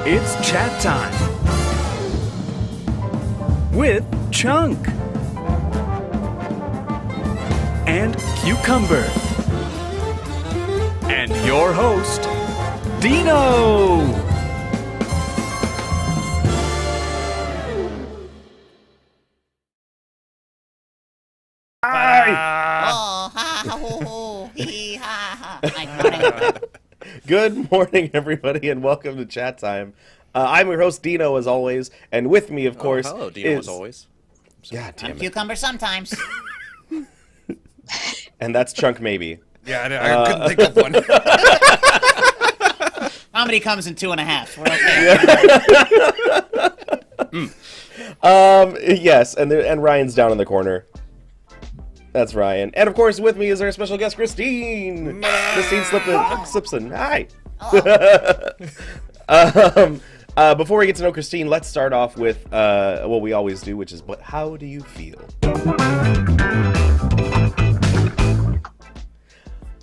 It's chat time with Chunk and Cucumber and your host, Dino. Good morning, everybody, and welcome to Chat Time. I'm your host, Dino, as always, and with me, of course, hello, Dino, as always. God damn it. Cucumber sometimes. And that's Chunk, maybe. Yeah, I couldn't think of one. Comedy comes in 2.5. We're okay. Yes, and Ryan's down in the corner. That's Ryan. And, of course, with me is our special guest, Kristine Slipson. Hi. Before we get to know Kristine, let's start off with what we always do, which is, but how do you feel?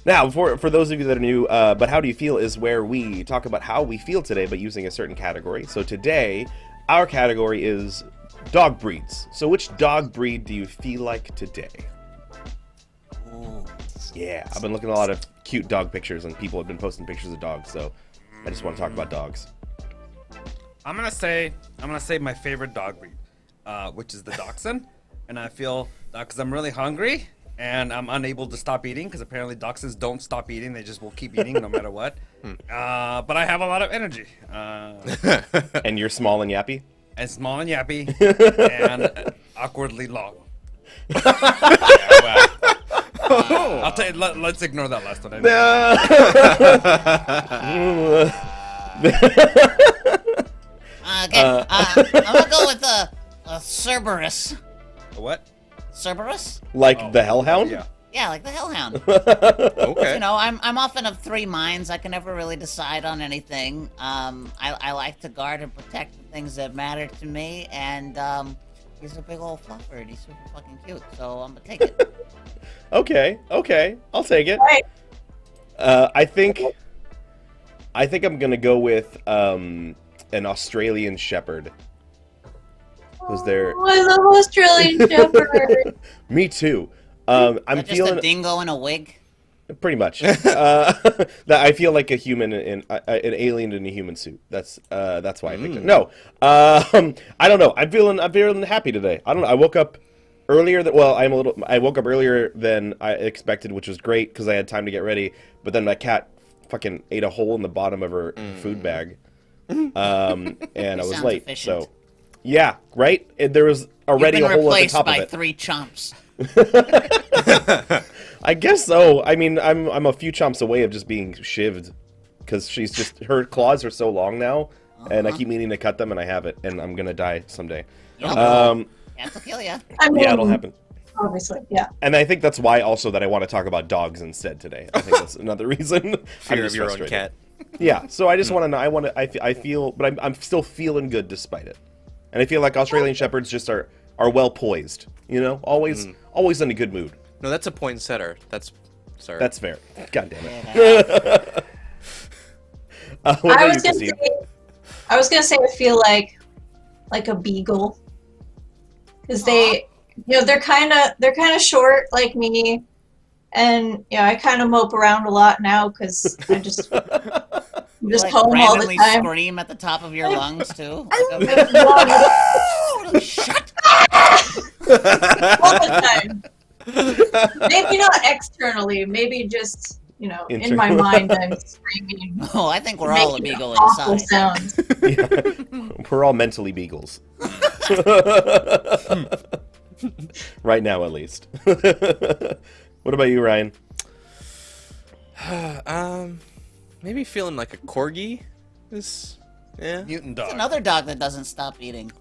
Now, for those of you that are new, but how do you feel is where we talk about how we feel today, but using a certain category. So today, our category is dog breeds. So which dog breed do you feel like today? Yeah, I've been looking at a lot of cute dog pictures, and people have been posting pictures of dogs, so I just want to talk about dogs. I'm gonna say my favorite dog breed, which is the Dachshund, and I feel because I'm really hungry and I'm unable to stop eating because apparently Dachshunds don't stop eating; they just will keep eating no matter what. But I have a lot of energy. And you're small and yappy? And small and yappy, and awkwardly long. Let's ignore that last one. Okay, I'm gonna go with a Cerberus. What? Cerberus? Like the Hellhound? Yeah. Yeah, like the Hellhound. Okay. You know, I'm often of three minds. I can never really decide on anything. I like to guard and protect the things that matter to me, and he's a big old fluffer, and he's super fucking cute, so I'm gonna take it. Okay, I'll take it. Right. I think I'm gonna go with an Australian Shepherd. Was there? Oh, I love Australian Shepherd. Me too. I'm Just feeling a dingo in a wig. pretty much. That I feel like a human in an alien in a human suit. That's why I think that. No, I don't know. I'm feeling happy today. I don't know. I woke up earlier I woke up earlier than I expected, which was great because I had time to get ready. But then my cat fucking ate a hole in the bottom of her food bag, and I was Sounds late. efficient. So, yeah, right. And there was already a hole at the top of You've it. been replaced by 3 chumps. I guess so. I mean, I'm a few chomps away of just being shivved because her claws are so long now, and I keep meaning to cut them, and I have it, and I'm gonna die someday. That'll kill ya. I mean, Yeah, it'll happen. obviously, yeah. And I think that's why also that I want to talk about dogs instead today. I think that's another reason. Fear of your own cat. Yeah. So I just want to know. I feel, but I'm still feeling good despite it. And I feel like Australian Shepherds just are well poised. You know, always in a good mood. No, that's a point setter. That's fair. God damn it. What I about was you, gonna Christine? say, I feel like a beagle, because they're kind of short like me, and I kind of mope around a lot now because I'm just home all the randomly time. scream at the top of your lungs too. Shut All the time. Maybe not externally. Maybe just in my mind I'm screaming. Oh, I think we're all a making beagle awful inside. sounds. Yeah. We're all mentally beagles. Right now, at least. What about you, Ryan? Maybe feeling like a corgi is, yeah. Mutant dog. It's another dog that doesn't stop eating.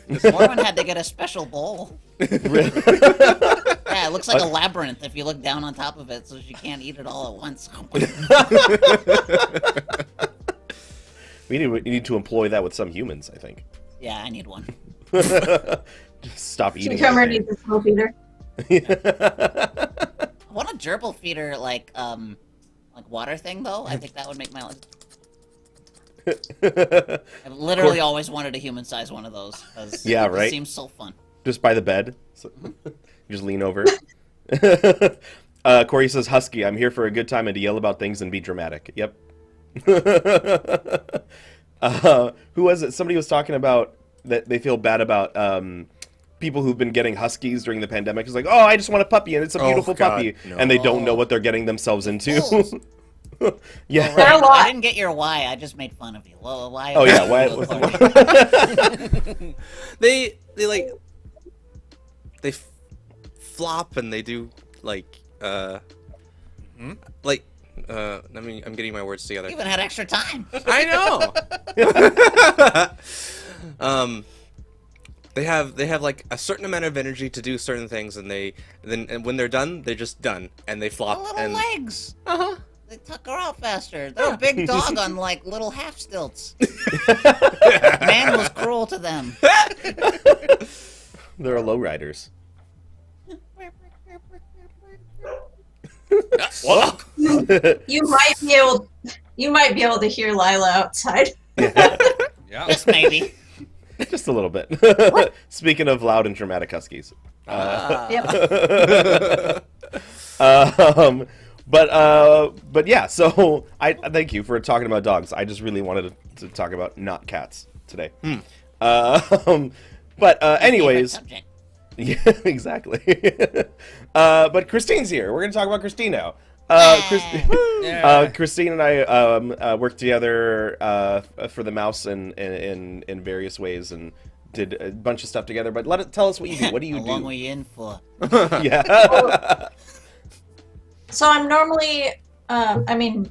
This one had to get a special bowl. Yeah, it looks like a labyrinth if you look down on top of it, so she can't eat it all at once. We need to employ that with some humans, I think. Yeah, I need one. Just stop eating. Cucumber everything. needs a slow feeder. I want a gerbil feeder, like water thing, though. I think that would make my life... I've literally always wanted a human-sized one of those. 'Cause Yeah, it right? seems so fun. Just by the bed. So, you just lean over. Corey says, Husky, I'm here for a good time and to yell about things and be dramatic. Yep. Who was it? Somebody was talking about that they feel bad about people who've been getting Huskies during the pandemic. It's like, oh, I just want a puppy and it's a beautiful God, puppy. no. And they don't know what they're getting themselves into. Fools. Yeah. They're a lot. I didn't get your why. I just made fun of you. Well, why? Oh, yeah. Why? They like they flop and they do like like I mean I'm getting my words together. You even had extra time. I know. They have like a certain amount of energy to do certain things, and and when they're done, they're just done, and they flop. Little and legs. Uh-huh. They tuck her out faster. They're a big dog on like little half stilts. Man was cruel to them. They're lowriders. Whoa. You might be able to hear Lila outside. Yeah. Just maybe. Just a little bit. Speaking of loud and dramatic Huskies. Yep. But yeah, so I thank you for talking about dogs. I just really wanted to talk about not cats today. Anyways, Subject. yeah, exactly. But Kristine's here. We're gonna talk about Kristine now. Kristine and I worked together for the mouse in various ways and did a bunch of stuff together. But tell us what you do. What do you How long do? were you in for? Yeah. So I'm normally,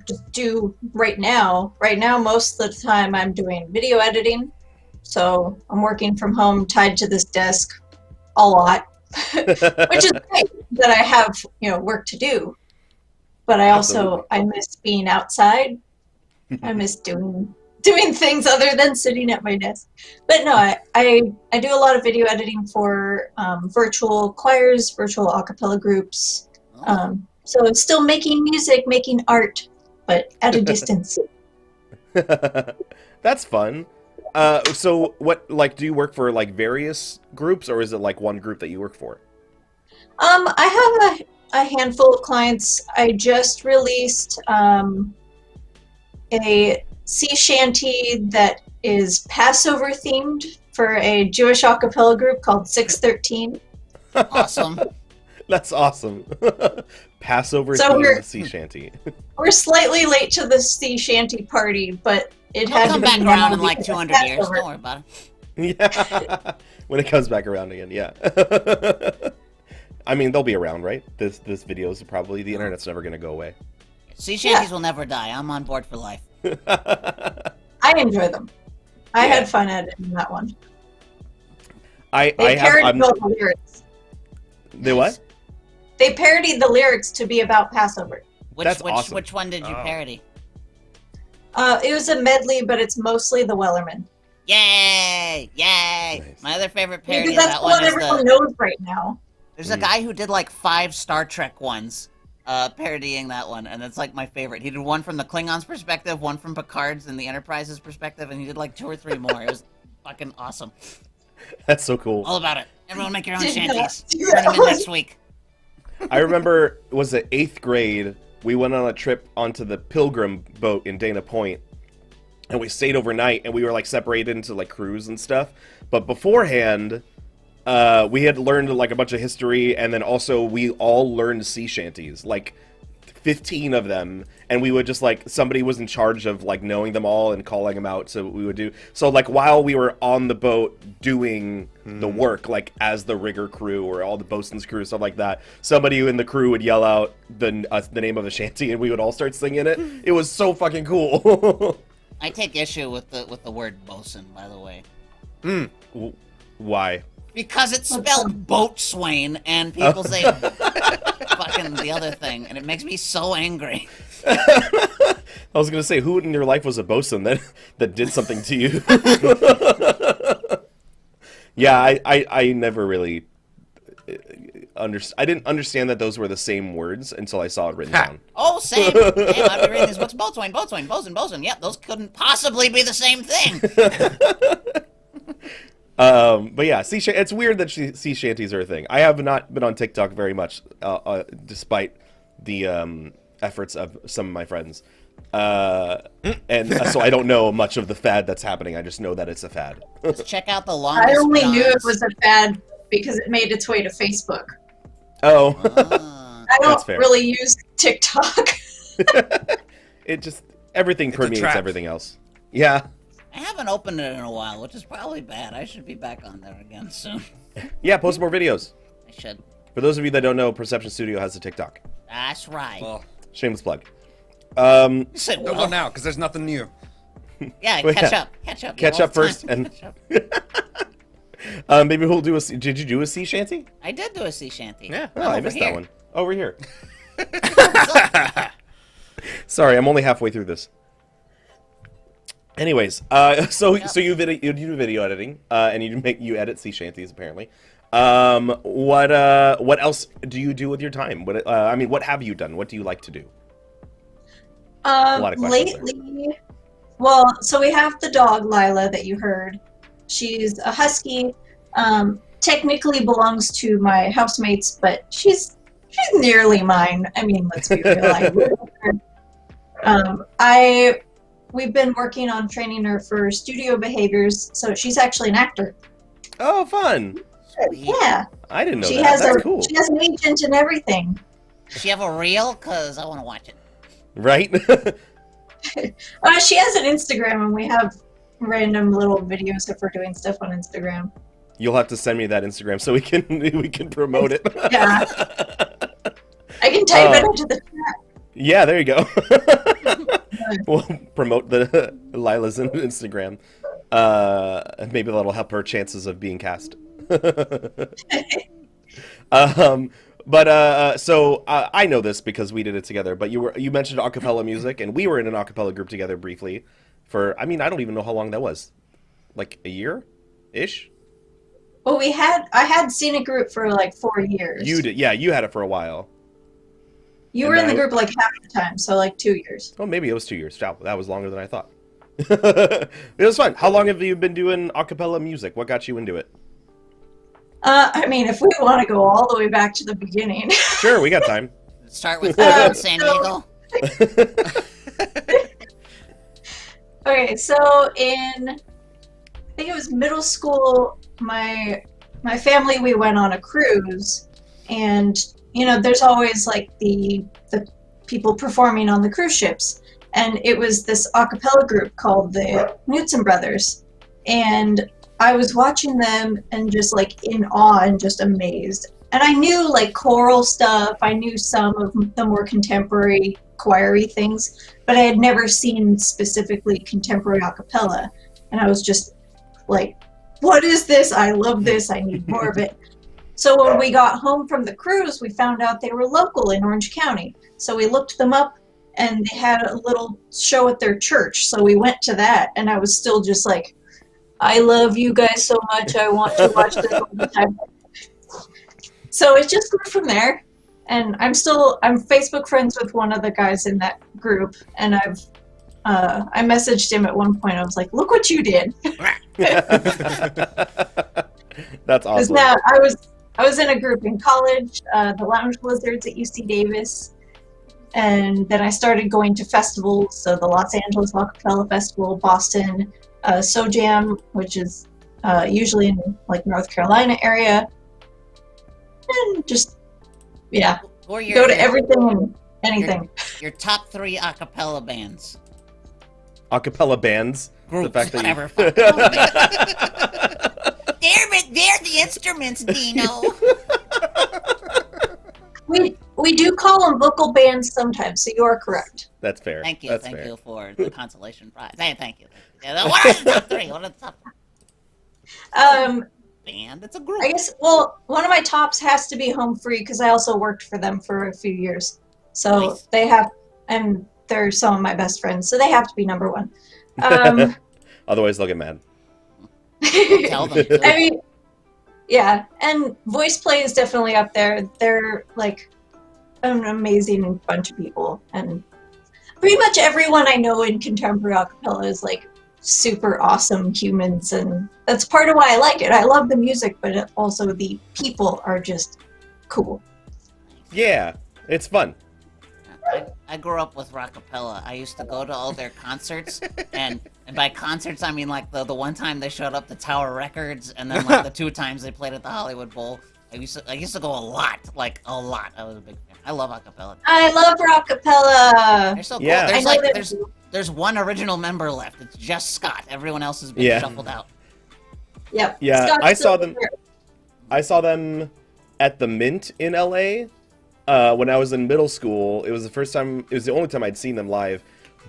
just do right now. Right now, most of the time I'm doing video editing. So I'm working from home, tied to this desk a lot, which is great that I have, work to do. But I miss being outside. I miss doing things other than sitting at my desk. But no, I do a lot of video editing for virtual choirs, virtual a cappella groups. So I'm still making music, making art, but at a distance. That's fun. So what, do you work for various groups, or is it one group that you work for? I have a handful of clients. I just released a sea shanty that is Passover themed for a Jewish a cappella group called 613. Awesome. That's awesome. Passover So themed sea shanty. We're slightly late to the sea shanty party, but it It'll had come to be back around in now like because 200 it's years. Passover. Don't worry about it. Yeah. When it comes back around again, yeah. I mean, they'll be around, right? This video is probably, the internet's never going to go away. Sea shanties will never die. I'm on board for life. I enjoy them. I had fun editing that one. They They parodied all the lyrics. They what? They parodied the lyrics to be about Passover. That's awesome. Which one did you parody? It was a medley, but it's mostly the Wellerman. Yay! Yay! Nice. My other favorite parody Maybe of that's that the one one is everyone knows right now. There's a guy who did like 5 Star Trek ones, parodying that one, and it's like my favorite. He did one from the Klingons' perspective, one from Picard's and the Enterprise's perspective, and he did like 2 or 3 more. It was fucking awesome. That's so cool. All about it. Everyone make your own Did shanties. not- Turn them in next week. I remember, was it 8th grade, we went on a trip onto the Pilgrim boat in Dana Point, and we stayed overnight, and we were separated into crews and stuff. But beforehand, we had learned a bunch of history, and then also we all learned sea shanties, 15 of them, and we would just somebody was in charge of knowing them all and calling them out, so we would do so while we were on the boat doing the work, as the rigger crew or all the bosun's crew, stuff like that, somebody in the crew would yell out the name of the shanty, and we would all start singing it. It was so fucking cool. I take issue with the word bosun, by the way. Why? Because it's spelled boatswain, and people say fucking the other thing, and it makes me so angry. I was gonna say, who in your life was a bosun that did something to you? Yeah, I never really. I didn't understand that those were the same words until I saw it written down. Oh, same. Damn, I've been reading these books. Boatswain, bosun, bosun. Yep, those couldn't possibly be the same thing. But yeah, it's weird that sea shanties are a thing. I have not been on TikTok very much, despite the efforts of some of my friends. And so I don't know much of the fad that's happening. I just know that it's a fad. Let's check out the longest. I only knew it Johns. was a fad because it made its way to Facebook. Oh, I That's don't fair. really use TikTok. it just everything a permeates trap. everything else. Yeah, I haven't opened it in a while, which is probably bad. I should be back on there again soon. yeah. Post more videos. I should. For those of you that don't know, Perception Studio has a TikTok. That's right. Well, Shameless plug. You said, don't go well, now because there's nothing new. yeah, Well, catch yeah. up. Catch up. Catch You up know, first, it's time and to catch up. maybe we'll do a. Did you do a sea shanty? I did do a sea shanty. Yeah. Oh, I over missed here. that one. Over here. Sorry, I'm only halfway through this. Anyways, so you do video editing, and you edit sea shanties apparently. What else do you do with your time? What have you done? What do you like to do? lot of questions Lately, well, so we have the dog Lila that you heard. She's a husky. Technically belongs to my housemates, but she's nearly mine. I mean, let's be real. We've been working on training her for studio behaviors, so she's actually an actor. Oh, fun! Yeah, I didn't know she that. has That's cool, she has an agent and everything. Does she have a reel? Because I want to watch it. right? She has an Instagram, and we have random little videos of her doing stuff on Instagram. You'll have to send me that Instagram so we can promote it. Yeah, I can type it into the chat. Yeah, there you go. We'll promote the Lila's Instagram. Maybe that'll help her chances of being cast. So I know this because we did it together. But you mentioned acapella music, and we were in an acapella group together briefly. I don't even know how long that was. Like a year, ish. Well, I had seen a group for like 4 years. You did, yeah. You had it for a while. You And were in the I- group like half the time, so like 2 years. Oh, maybe it was 2 years. Wow, that was longer than I thought. It was fun. How long have you been doing acapella music? What got you into it? I mean, if we want to go all the way back to the beginning. Sure, we got time. Start with San so- Diego. Okay, so I think it was middle school, my family, we went on a cruise, and there's always like the people performing on the cruise ships, and it was this a cappella group called the Knutson Brothers, and I was watching them and just like in awe and just amazed. And I knew like choral stuff, I knew some of the more contemporary choiry things, but I had never seen specifically contemporary a cappella. And I was just like, what is this? I love this. I need more of it. So when we got home from the cruise, we found out they were local in Orange County. So we looked them up, and they had a little show at their church. So we went to that, and I was still just like, I love you guys so much. I want to watch this all the time. So it just grew from there. And I'm Facebook friends with one of the guys in that group, and I messaged him at one point. I was like, "Look what you did!" That's Because awesome. now I was in a group in college, the Lounge Lizards at UC Davis, and then I started going to festivals. So the Los Angeles Acapella Festival, Boston, SoJam, which is usually in like North Carolina area, and just Or go to everything and anything. Your top 3 a cappella bands. Acapella bands. Groups, The fact that whatever. They're the instruments, Dino. We do call them vocal bands sometimes, so you are correct. That's fair. Thank you. That's Thank fair. you for the consolation prize. Thank you. Yeah, what are the top 3? What are the top 3? Band? It's a group. I guess, well, one of my tops has to be Home Free because I also worked for them for a few years. So Nice. they have, and they're some of my best friends, so they have to be number one. Otherwise, they'll get mad. Tell them to. I mean, Yeah, and voice play is definitely up there. They're like an amazing bunch of people, and pretty much everyone I know in contemporary acapella is like super awesome humans, and that's part of why I like it. I love the music, but also the people are just cool. Yeah, it's fun. I grew up with rockapella. I used to go to all their concerts, and by concerts I mean like the one time they showed up to Tower Records, and then like the 2 times they played at the Hollywood Bowl. I used to go a lot, like a lot. I was a big fan. I love acapella. I love rockapella. They're so cool. Yeah. There's I know like that- there's one original member left. It's just Scott. Everyone else has been Yeah. shuffled out. Yep. Yeah, Scott's I still saw them. there. I saw them at the Mint in LA when I was in middle school. It was the first time. It was the only time I'd seen them live.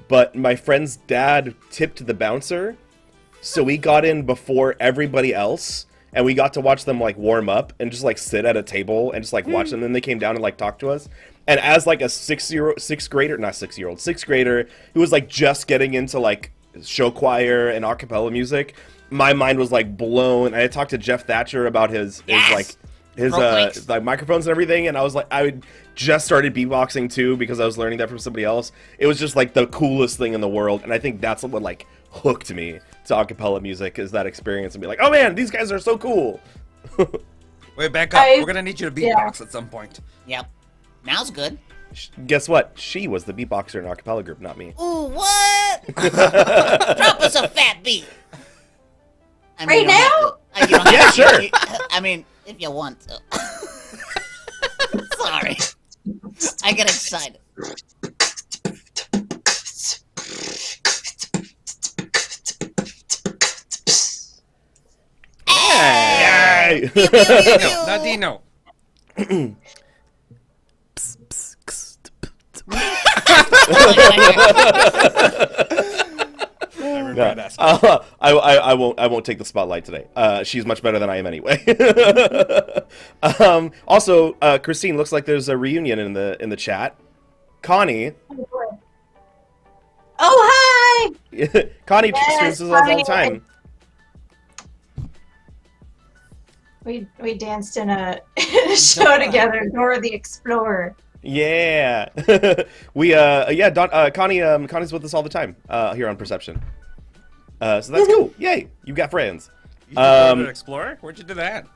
But my friend's dad tipped the bouncer, so we got in before everybody else, and we got to watch them like warm up and just like sit at a table and just like watch them. And then they came down and like talk to us. And as like a sixth grader who was like just getting into like show choir and a cappella music, my mind was like blown. I had talked to Jeff Thatcher about his Rope like microphones and everything, and I was like, I just started beatboxing too because I was learning that from somebody else. It was just like the coolest thing in the world, and I think that's what like hooked me to acapella music, is that experience and be like, oh man, these guys are so cool. Wait, back up. I- We're gonna need you to yeah. beatbox at some point. Yep. Now's good. Guess what? She was the beatboxer in an acapella group, not me. Ooh, what? Drop us a fat beat. I Right you don't have now? to- you don't have Yeah, to- sure. I mean, if you want to. Sorry. I get excited. Yay! No, not Dino. I regret asking. I won't take the spotlight today. She's much better than I am anyway. Also, Kristine, looks like there's a reunion in the chat. Connie, Oh, hi! Connie Yes, streams with us all the Connie. time. We danced in a show together, Dora the Explorer. Yeah, Connie's with us all the time here on Perception. So that's cool. Yay, you got friends. You did an Explorer? Where'd you do that?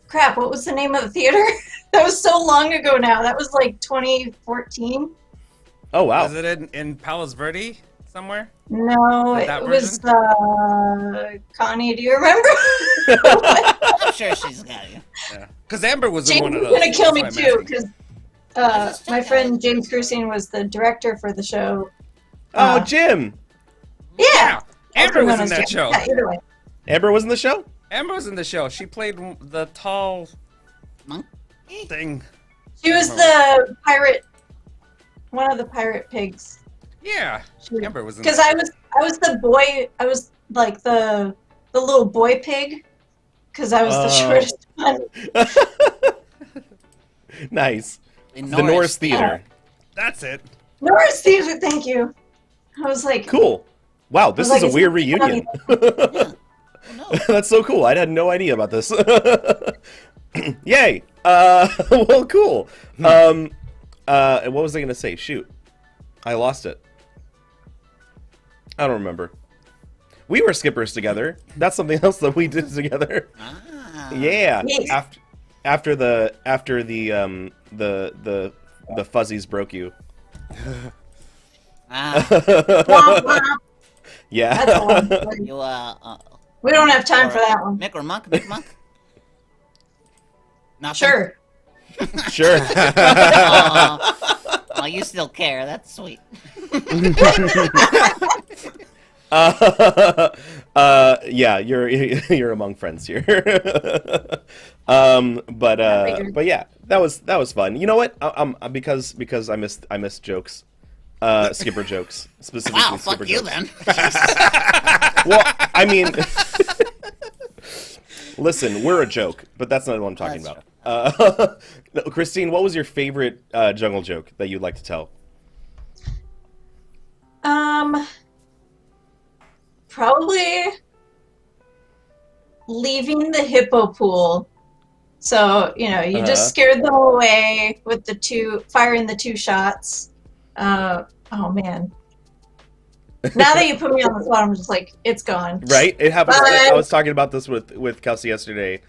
Crap, what was the name of the theater? That was so long ago now. That was like 2014. Oh wow. Was it in Palos Verde somewhere? No, Is it that was Connie, do you remember? I'm sure she's got you. Yeah. Because Amber was in James one of was those. gonna kill me That's why too, I'm asking. because my friend James Kristine was the director for the show. Oh, Jim. Yeah, Amber also was known in as that James. show. Yeah, either way. Amber was in the show. Amber was in the show. She played the tall Monkey? thing. She was the pirate, one of the pirate pigs. Yeah, Amber was in Because that. I was the boy. I was like the little boy pig. Because I was the Oh. shortest one. Nice. In The Norris Theater. Theater. That's it. Norris Theater, thank you. I was like, Cool. Wow, this like, is a it's weird funny. reunion. Oh, no. That's so cool. I had no idea about this. Yay. Well, cool. What was I gonna say? Shoot, I lost it. I don't remember. We were skippers together. That's something else that we did together. Ah. Yeah. Yes. After the fuzzies broke you. Ah, womp womp. Yeah. That's a long story. you, We don't have time for that one. Mick or Monk? Mick Monk? Nothing? Sure. Sure. Aw. Oh, you still care. That's sweet. Yeah, you're among friends here. But yeah, that was fun. You know what? Because I missed jokes, skipper jokes specifically. Wow, skipper fuck you jokes. then. Well, I mean, listen, we're a joke, but that's not what I'm talking That's about. No, Kristine, what was your favorite jungle joke that you'd like to tell? probably leaving the hippo pool. So, you just scared them away with firing the 2 shots. Oh man. Now that you put me on the spot, I'm just like, it's gone. Right? It happens. But... I was talking about this with Kelsey yesterday,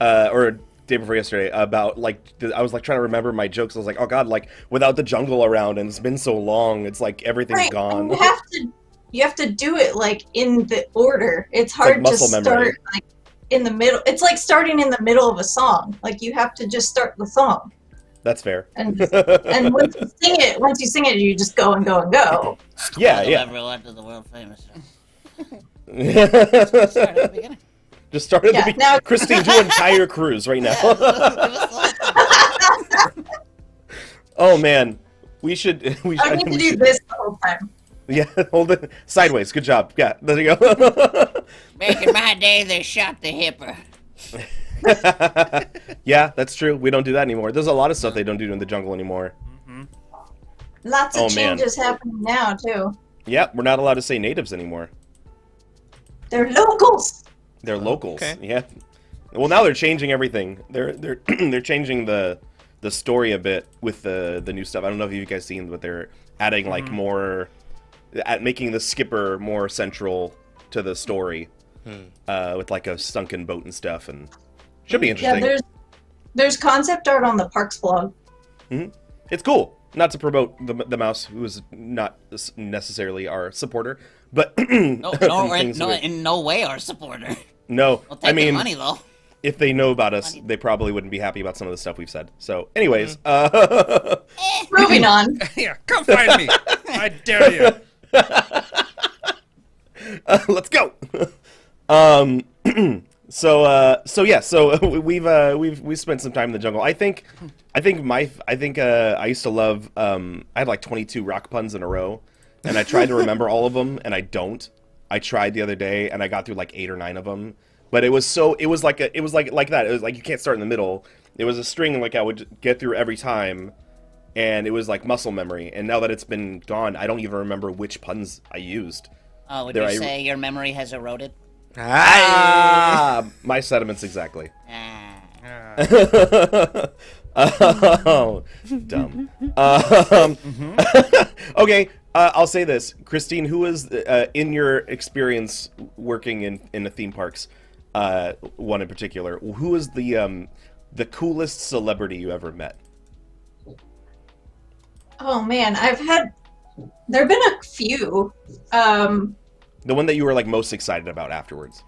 or day before yesterday, about like I was like trying to remember my jokes. I was like, oh god, like without the jungle around, and it's been so long, it's like everything's gone. You have to do it like in the order. It's hard like to start memory. like in the middle. It's like starting in the middle of a song. Like you have to just start the song. That's fair. And once you sing it, you just go and go and go. Yeah. Everyone to the world famous. Just Start at the beginning. Just start at the beginning. Now, Kristine, do an entire cruise right now. Oh man, we should. I need to do this the whole time. Yeah, hold it sideways. Good job. Yeah, there you go. Back in my day, they shot the hipper. Yeah, that's true. We don't do that anymore. There's a lot of stuff they don't do in the jungle anymore. Lots of Oh, man. changes happening now too. Yeah, we're not allowed to say natives anymore. They're locals. They're locals. Okay. Yeah. Well, now they're changing everything. They're they're changing the story a bit with the new stuff. I don't know if you guys seen, but they're adding like more, making the skipper more central to the story, with like a sunken boat and stuff, and should be interesting. Yeah, there's concept art on the Parks blog. It's cool. Not to promote the mouse, who is not necessarily our supporter, but No, in no way our supporter. no, We'll take I mean, the money though. if they know about us, they probably wouldn't be happy about some of the stuff we've said. So, anyways, Moving on. Yeah, come find me. I dare you. let's go. So we've spent some time in the jungle. I think I used to love. I had like 22 rock puns in a row, and I tried to remember all of them, and I don't. I tried the other day, and I got through like 8 or 9 of them. But it was like that. It was like you can't start in the middle. It was a string like I would get through every time, and it was like muscle memory. And now that it's been gone, I don't even remember which puns I used. Oh, would you say your memory has eroded? My sentiments exactly. Oh, dumb. Okay, I'll say this, Kristine. Who is in your experience working in the theme parks? One in particular. Who is the coolest celebrity you ever met? Oh man, there've been a few. The one that you were like most excited about afterwards.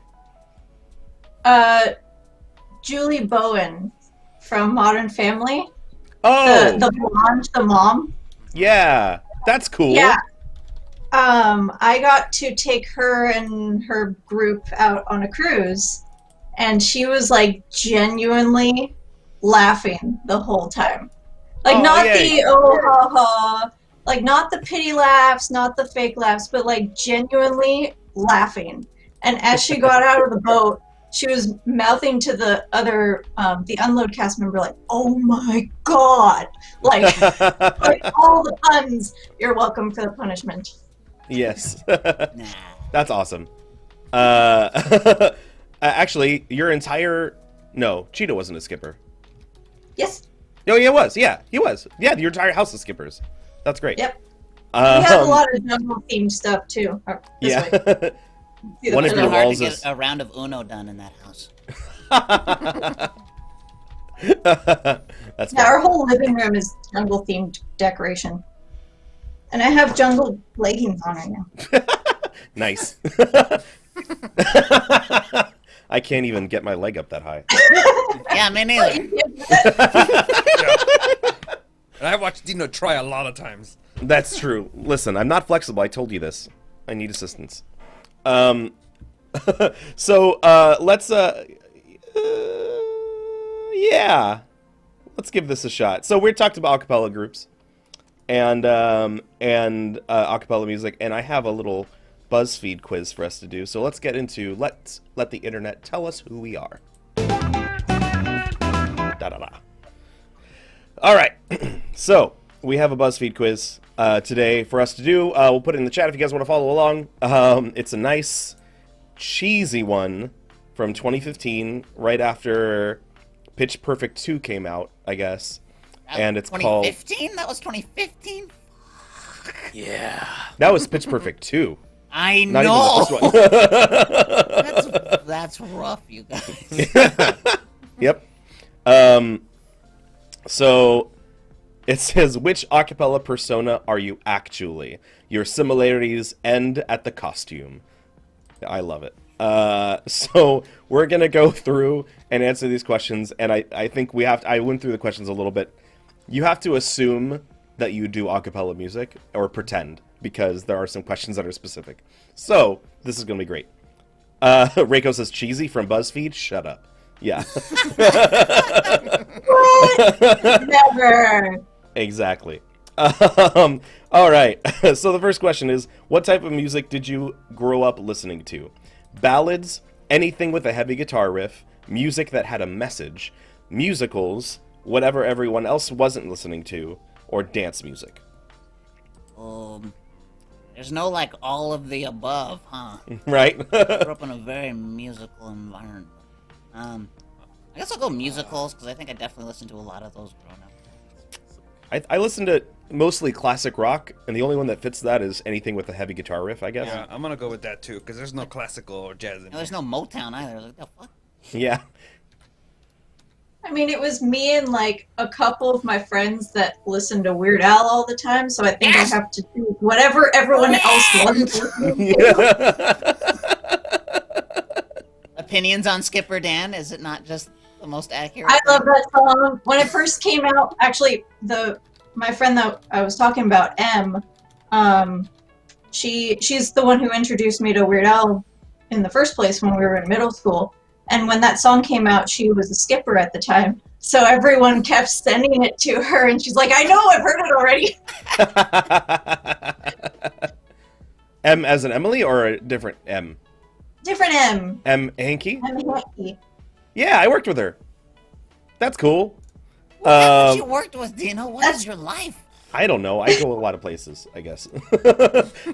Julie Bowen from Modern Family. Oh, The blonde, the mom. yeah, that's cool. Yeah. I got to take her and her group out on a cruise, and she was like genuinely laughing the whole time. Like the oh ha ha, like not the pity laughs, not the fake laughs, but like genuinely laughing. And as she got out of the boat, she was mouthing to the other, the unload cast member, like, "Oh my god!" Like, like all the puns. You're welcome for the punishment. Yes. Nah. That's awesome. Actually, your entire... No, Cheetah wasn't a skipper. Yes. Oh, yeah, it was. Yeah, he was. Yeah, your entire house is skippers. That's great. Yep. We had a lot of jungle themed stuff too. Yeah. One of It's your hard walls to is... get a round of Uno done in that house. That's Yeah, fine. our whole living room is jungle themed decoration. And I have jungle leggings on right now. Nice. I can't even get my leg up that high. Yeah, me neither. And I watched Dino try a lot of times. That's true. Listen, I'm not flexible. I told you this. I need assistance. So, yeah. Let's give this a shot. So we talked about acapella groups and acapella music, and I have a little BuzzFeed quiz for us to do. So let's get into let the internet tell us who we are. Da-da-da. All right. So we have a BuzzFeed quiz today for us to do. We'll put it in the chat if you guys want to follow along. It's a nice cheesy one from 2015, right after Pitch Perfect 2 came out, I guess. And it's called... 2015? That was 2015? Yeah. That was Pitch Perfect 2. I Not know. even the first one. That's rough, you guys. Yep. So it says, which acapella persona are you actually? Your similarities end at the costume. I love it. So we're gonna go through and answer these questions, and I think I went through the questions a little bit. You have to assume that you do acapella music, or pretend, because there are some questions that are specific. So this is gonna be great. Reiko says cheesy from BuzzFeed. Shut up. Yeah. Never. Exactly. All right. So the first question is, what type of music did you grow up listening to? Ballads, anything with a heavy guitar riff, music that had a message, musicals, whatever everyone else wasn't listening to, or dance music? There's no, like, all of the above, huh? Right? I grew up in a very musical environment. I guess I'll go musicals, because I think I definitely listened to a lot of those growing up. I listen to mostly classic rock, and the only one that fits that is anything with a heavy guitar riff, I guess. Yeah, I'm gonna go with that too, because there's no classical or jazz in No, there. there's no Motown either. Like, the fuck? Yeah. I mean, it was me and like a couple of my friends that listened to Weird Al all the time, so I think Yes. I have to do whatever everyone else wants. Opinions on Skipper Dan? Is it not just the most accurate? I love that song. When it first came out, actually, my friend that I was talking about, M, she's the one who introduced me to Weird Al in the first place when we were in middle school. And when that song came out, she was a skipper at the time. So everyone kept sending it to her, and she's like, I know, I've heard it already. M as in Emily, or a different M? Different M. M. Hankey? M. Hankey. Yeah, I worked with her. That's cool. What you worked with, Dino? What is your life? I don't know. I go a lot of places, I guess.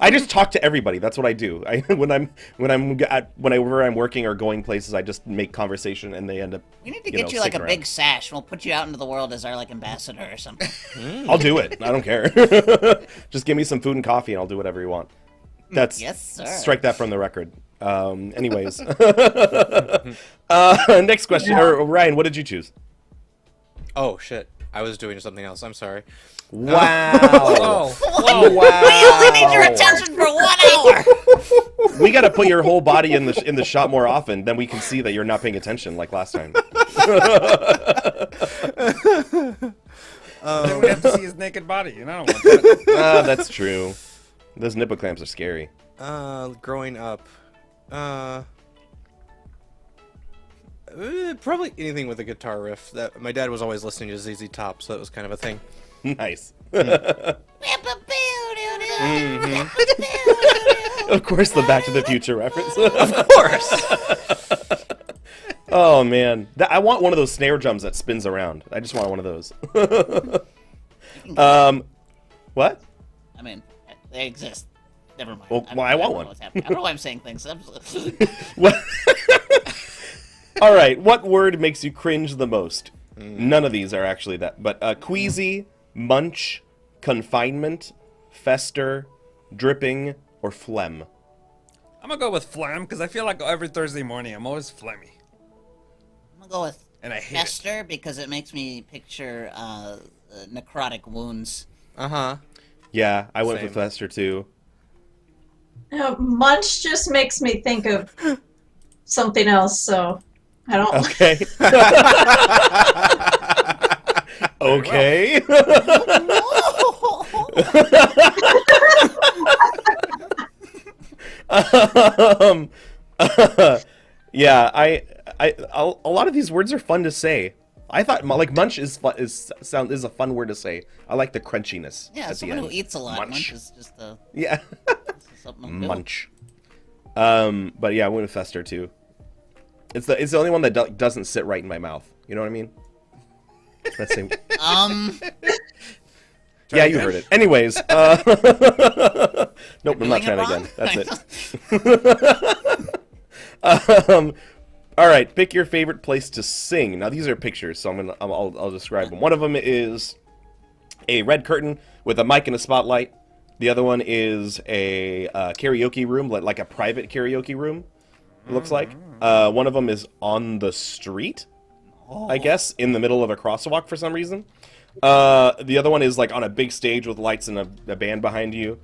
I just talk to everybody. That's what I do. Whenever I'm working or going places, I just make conversation, and they end up. We need to get you like a sticking big around. sash. We'll put you out into the world as our like ambassador or something. I'll do it. I don't care. Just give me some food and coffee, and I'll do whatever you want. That's Yes, sir. Strike that from the record. Anyways, next question. Or Ryan, what did you choose? Oh shit! I was doing something else. I'm sorry. Wow. Whoa. Wow. We only need your attention for 1 hour. We got to put your whole body in the shot more often, then we can see that you're not paying attention like last time. Then we have to see his naked body, and I don't want that. That's true. Those nipple clamps are scary. Growing up, probably anything with a guitar riff. That my dad was always listening to ZZ Top, so that was kind of a thing. Nice. Of course, the Back to the Future reference. Of course. Oh man, I want one of those snare drums that spins around. I just want one of those. What? I mean, they exist. Never mind. Well, I I want don't know one. what's happening. I don't know why I'm saying things. What? All right, what word makes you cringe the most? None of these are actually that, but queasy, munch, confinement, fester, dripping, or phlegm. I'm gonna go with phlegm, because I feel like every Thursday morning I'm always phlegmy. I'm gonna go with And I hate it. fester because it makes me picture necrotic wounds. Yeah, I went Same. for fester too. Munch just makes me think of something else, so I don't. Okay. Okay. Yeah, a lot of these words are fun to say. I thought like munch is a fun word to say. I like the crunchiness. Yeah, at the someone who end. eats a lot. Munch. Munch is just Yeah. something. to do. Munch. But yeah, I went with fester too. It's the only one that doesn't sit right in my mouth. You know what I mean? That same. Yeah, you heard it. Anyways, nope, I'm not doing it trying wrong? again. That's it. Um, all right, pick your favorite place to sing. Now these are pictures, so I'll describe them. One of them is a red curtain with a mic and a spotlight. The other one is a karaoke room, like a private karaoke room. It looks like. One of them is on the street, I guess, in the middle of a crosswalk for some reason. The other one is like on a big stage with lights and a band behind you.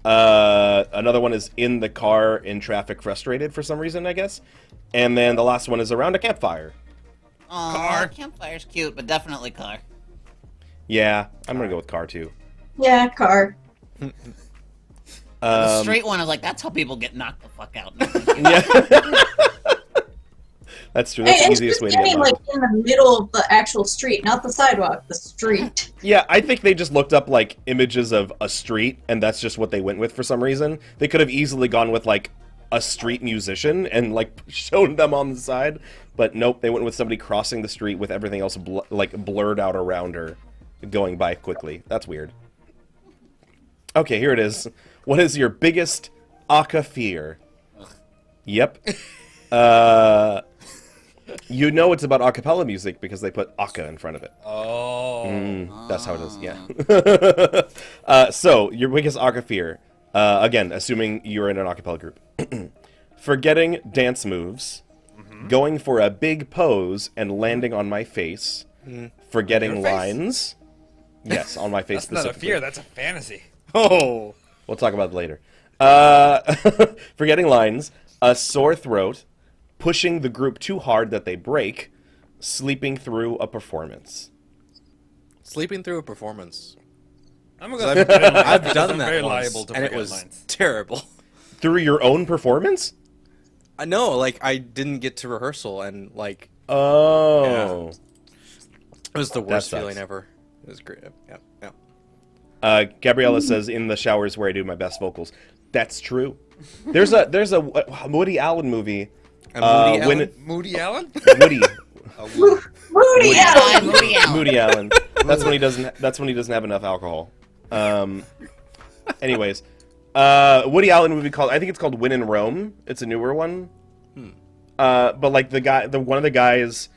Another one is in the car in traffic, frustrated for some reason, I guess. And then the last one is around a campfire. Car. Campfire's cute, but definitely car. Yeah, I'm gonna go with car too. Yeah, car. The street one is like, that's how people get knocked the fuck out. Yeah. That's true. That's the It's easiest way just to get getting, knocked. like in the middle of the actual street, not the sidewalk, the street. Yeah, I think they just looked up like images of a street, and that's just what they went with for some reason. They could have easily gone with like a street musician and like shown them on the side, but nope, they went with somebody crossing the street with everything else like blurred out around her, going by quickly. That's weird. Okay, here it is. What is your biggest aka fear? Yep. You know it's about a cappella music because they put aka in front of it. Oh. That's how it is, yeah. So, your biggest aka fear, again, assuming you're in an a cappella group. Forgetting dance moves, going for a big pose and landing on my face, forgetting Your face? lines. Yes, on my face That's not a specifically. fear, that's a fantasy. Oh. We'll talk about it later. Forgetting lines, a sore throat, pushing the group too hard that they break, sleeping through a performance. Sleeping through a performance. I'm gonna go with I've done I'm that very once, liable to and it forget was lines. terrible. Through your own performance? I know, like I didn't get to rehearsal, and like Oh. it was the worst sucks. feeling ever. It was great. Yeah, yeah. Gabriella says, in the showers where I do my best vocals. That's true. There's a Woody Allen movie. And Moody when Allen? Moody Allen? Woody. Moody Allen! Moody Allen. Moody Allen. That's when he doesn't have enough alcohol. Anyways, Woody Allen movie called, I think it's called When in Rome. It's a newer one. But like one of the guys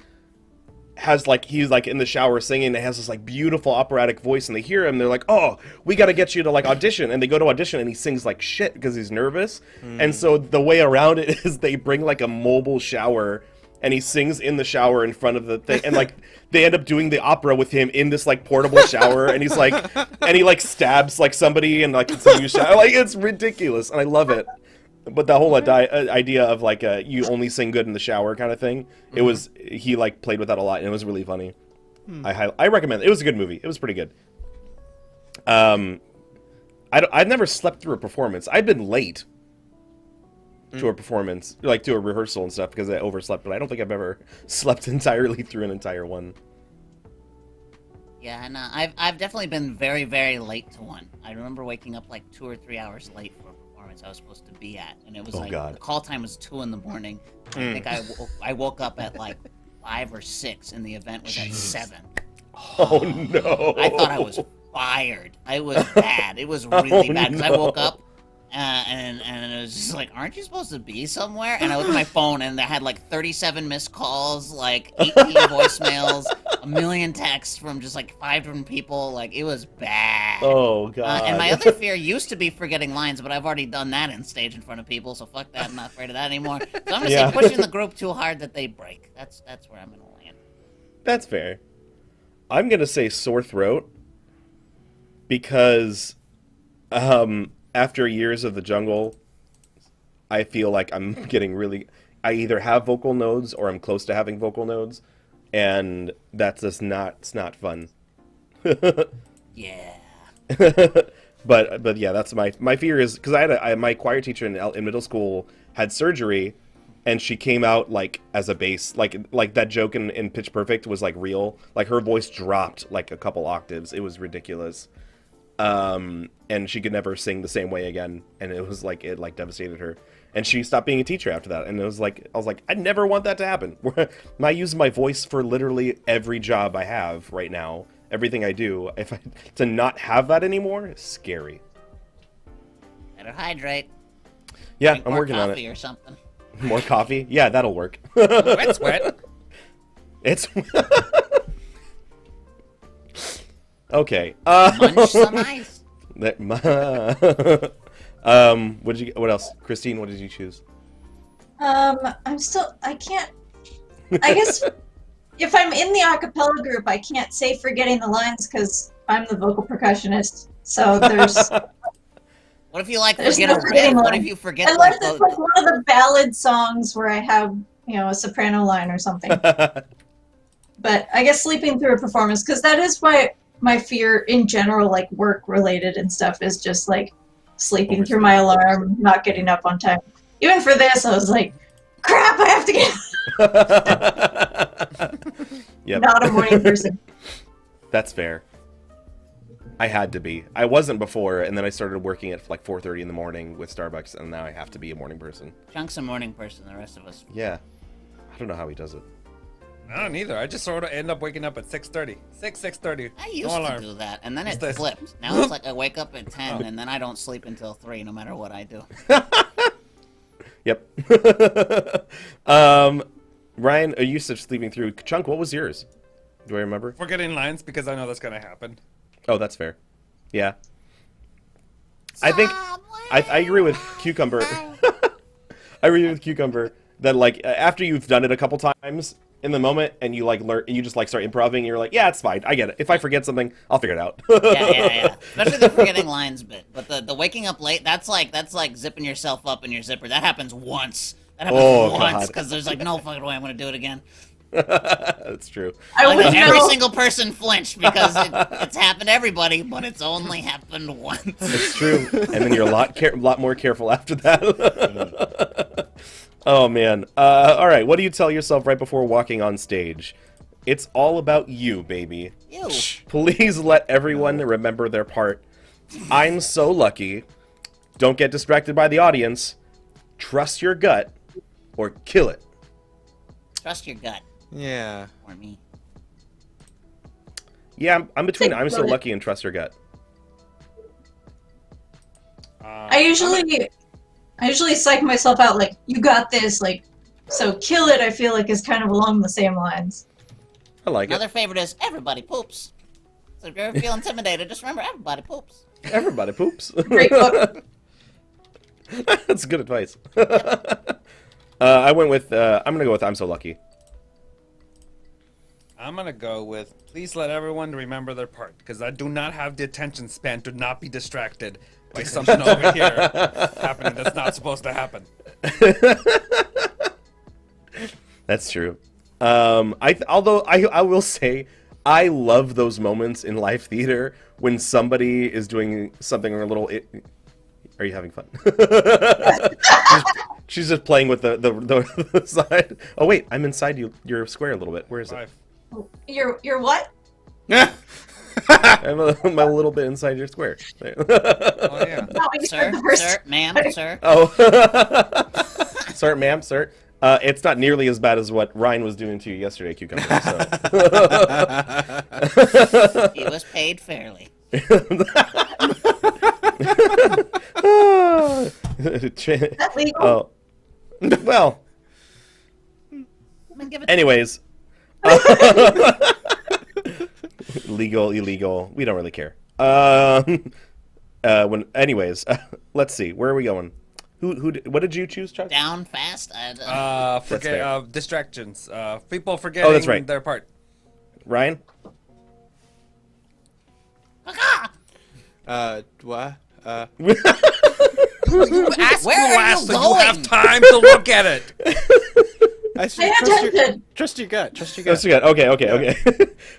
has like, he's like in the shower singing and has this like beautiful operatic voice, and they hear him, they're like, oh, we got to get you to like audition, and they go to audition and he sings like shit because he's nervous. And so the way around it is they bring like a mobile shower and he sings in the shower in front of the thing, and like they end up doing the opera with him in this like portable shower, and he's like, and he like stabs like somebody and like continues shower. Like, it's ridiculous and I love it. But the whole idea of like you only sing good in the shower kind of thing, it was, he like played with that a lot, and it was really funny. I recommend it. It was a good movie. It was pretty good. I've never slept through a performance. I've been late to a performance, like to a rehearsal and stuff, because I overslept, but I don't think I've ever slept entirely through an entire one. Yeah, no, I've definitely been very, very late to one. I remember waking up like 2 or 3 hours late for a performance I was supposed to be at, and it was God. the call time was 2 in the morning. I think I woke up at like 5 or 6, and the event was at 7. Oh no! I thought I was fired. I was bad. It was really bad because I woke up and it was just like, aren't you supposed to be somewhere? And I looked at my phone and I had like 37 missed calls, like 18 voicemails, a million texts from just like 5 different people. Like, it was bad. Oh god! And my other fear used to be forgetting lines, but I've already done that in stage in front of people, so fuck that. I'm not afraid of that anymore. So I'm gonna say pushing the group too hard that they break. That's where I'm gonna land. That's fair. I'm gonna say sore throat because after years of the jungle, I feel like I'm getting really, I either have vocal nodes or I'm close to having vocal nodes, and that's just not, it's not fun. Yeah. But yeah, that's my fear is, because I had my choir teacher in middle school had surgery, and she came out like as a bass, like that joke in Pitch Perfect was like real. Like her voice dropped like a couple octaves. It was ridiculous. And she could never sing the same way again, and it was like, it like devastated her, and she stopped being a teacher after that. And it was like, I was like, I never want that to happen. I use my voice for literally every job I have right now, everything I do. To not have that anymore is scary. Better hydrate. Yeah, Drink I'm more working on coffee it. or something. More coffee? Yeah, that'll work. Wet's wet. It's okay. Munch some ice. What else? Kristine, what did you choose? I can't. I guess if I'm in the acapella group, I can't say forgetting the lines because I'm the vocal percussionist. So there's. What if you like There's forget no a forgetting riff? What line. if you forget Unless like it's like one of the ballad songs where I have, a soprano line or something. But I guess sleeping through a performance, because that is why my fear in general, like work related and stuff, is just like sleeping through my alarm, not getting up on time. Even for this, I was like, crap, I have to get Yep. Not a morning person. That's fair. I had to be. I wasn't before, and then I started working at like 4:30 in the morning with Starbucks, and now I have to be a morning person. Chunk's a morning person, the rest of us. Yeah. I don't know how he does it. I don't either. I just sort of end up waking up at 6:30. 6:30. I used No to alarm. do that, and then it What's this? flipped. Now it's like I wake up at 10, and then I don't sleep until 3, no matter what I do. Yep. Ryan, are you used to sleeping through? Chunk, what was yours? Do I remember? Forgetting lines because I know that's gonna happen. Oh, that's fair. Yeah. I think I agree with Cucumber. I agree with Cucumber that like after you've done it a couple times in the moment and you like learn, you just like start improvising. You're like, yeah, it's fine. I get it. If I forget something, I'll figure it out. Yeah. Especially the forgetting lines bit. But the waking up late, that's like zipping yourself up in your zipper. That happens once. That happens once God. because there's like no fucking way I'm gonna do it again. That's true. I Like, wouldn't every know. single person flinched because it's happened to everybody, but it's only happened once. It's true. And then you're a lot more careful after that. Oh man. All right. What do you tell yourself right before walking on stage? It's all about you, baby. Ew. Please let everyone remember their part. I'm so lucky. Don't get distracted by the audience. Trust your gut or kill it. Trust your gut. Yeah. Or me. Yeah, I'm between I'm so lucky and trust your gut. I usually psych myself out like, you got this, like, so kill it, I feel like is kind of along the same lines. I like Another it. favorite is everybody poops. So if you ever feel intimidated, just remember everybody poops. Everybody poops. Great book. That's good advice. I went with I'm gonna go with I'm so lucky. I'm gonna go with please let everyone remember their part because I do not have the attention span to not be distracted by something over here happening that's not supposed to happen. That's true. Although I will say I love those moments in live theater when somebody is doing something a little. Are you having fun? she's just playing with the side. Oh wait, I'm inside your square a little bit. Where is it? 5. You're what? I'm a little bit inside your square. Oh yeah. Not what you said Sir, the first sir, ma'am, sir. Oh, sir, ma'am, sir. It's not nearly as bad as what Ryan was doing to you yesterday, Cucumber. So. He was paid fairly. That legal? Oh, well. I mean, give it Anyways, legal, illegal. We don't really care. Anyways, let's see. Where are we going? What did you choose, Chuck? down fast. fair. Forget distractions. People forgetting that's right. their part. Ryan? What? You ask Where the are last you so you have going? time to look at it. I Pay said attention. trust your gut. Trust your That's gut. good. Okay.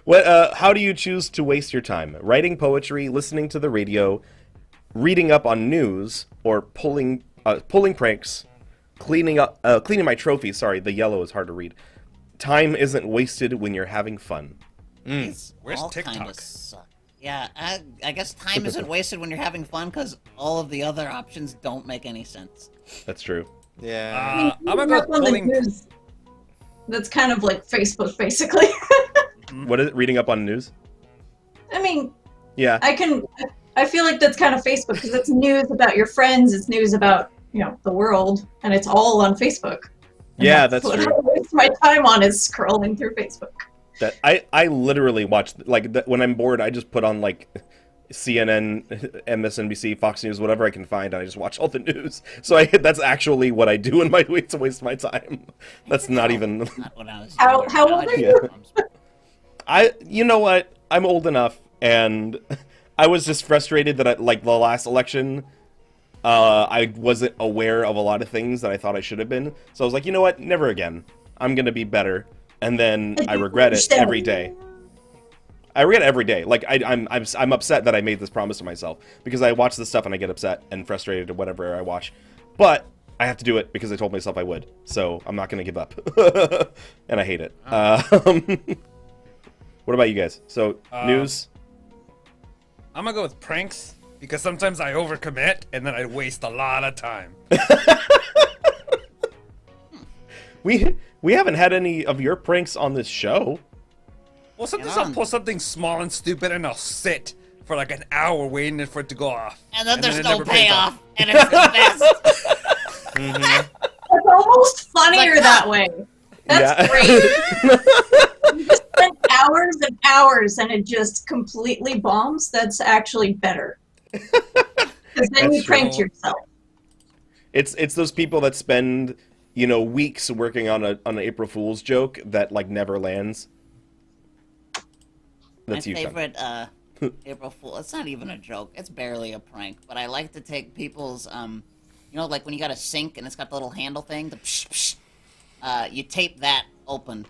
What? How do you choose to waste your time? Writing poetry, listening to the radio, reading up on news, or pulling pranks, cleaning my trophy. Sorry, the yellow is hard to read. Time isn't wasted when you're having fun. These Where's all TikTok? kinda suck. Yeah, I guess time isn't wasted when you're having fun because all of the other options don't make any sense. That's true. Yeah. I'm gonna go Up on the pulling. news. That's kind of like Facebook, basically. What is it? Reading up on news? I mean, Yeah. I feel like that's kind of Facebook because it's news about your friends, it's news about the world, and it's all on Facebook. And Yeah, that's what true. I waste my time on is scrolling through Facebook. That I literally watch when I'm bored. I just put on like CNN, MSNBC, Fox News, whatever I can find, and I just watch all the news. So that's actually what I do in my way to waste my time. That's not even. Not when I was How younger. old Now I are just you? have You know what? I'm old enough, and I was just frustrated that like the last election, I wasn't aware of a lot of things that I thought I should have been. So I was like, you know what? Never again. I'm gonna be better. And then I regret it every day. I regret it every day. Like I'm upset that I made this promise to myself because I watch this stuff and I get upset and frustrated at whatever I watch. But I have to do it because I told myself I would. So I'm not gonna give up. And I hate it. What about you guys? So news. I'm gonna go with pranks because sometimes I overcommit and then I waste a lot of time. We haven't had any of your pranks on this show. Well, sometimes I'll post something small and stupid and I'll sit for like an hour waiting for it to go off. And then there's it no never pays off. payoff, and it's the best. It's almost funnier that way. That's great. You just spend hours and hours and it just completely bombs. That's actually better. Because then you pranked yourself. It's those people that spend weeks working on an April Fool's joke that like never lands. That's My you, Chuck. favorite April Fool. It's not even a joke. It's barely a prank. But I like to take people's like when you got a sink and it's got the little handle thing. The psh, psh, you tape that open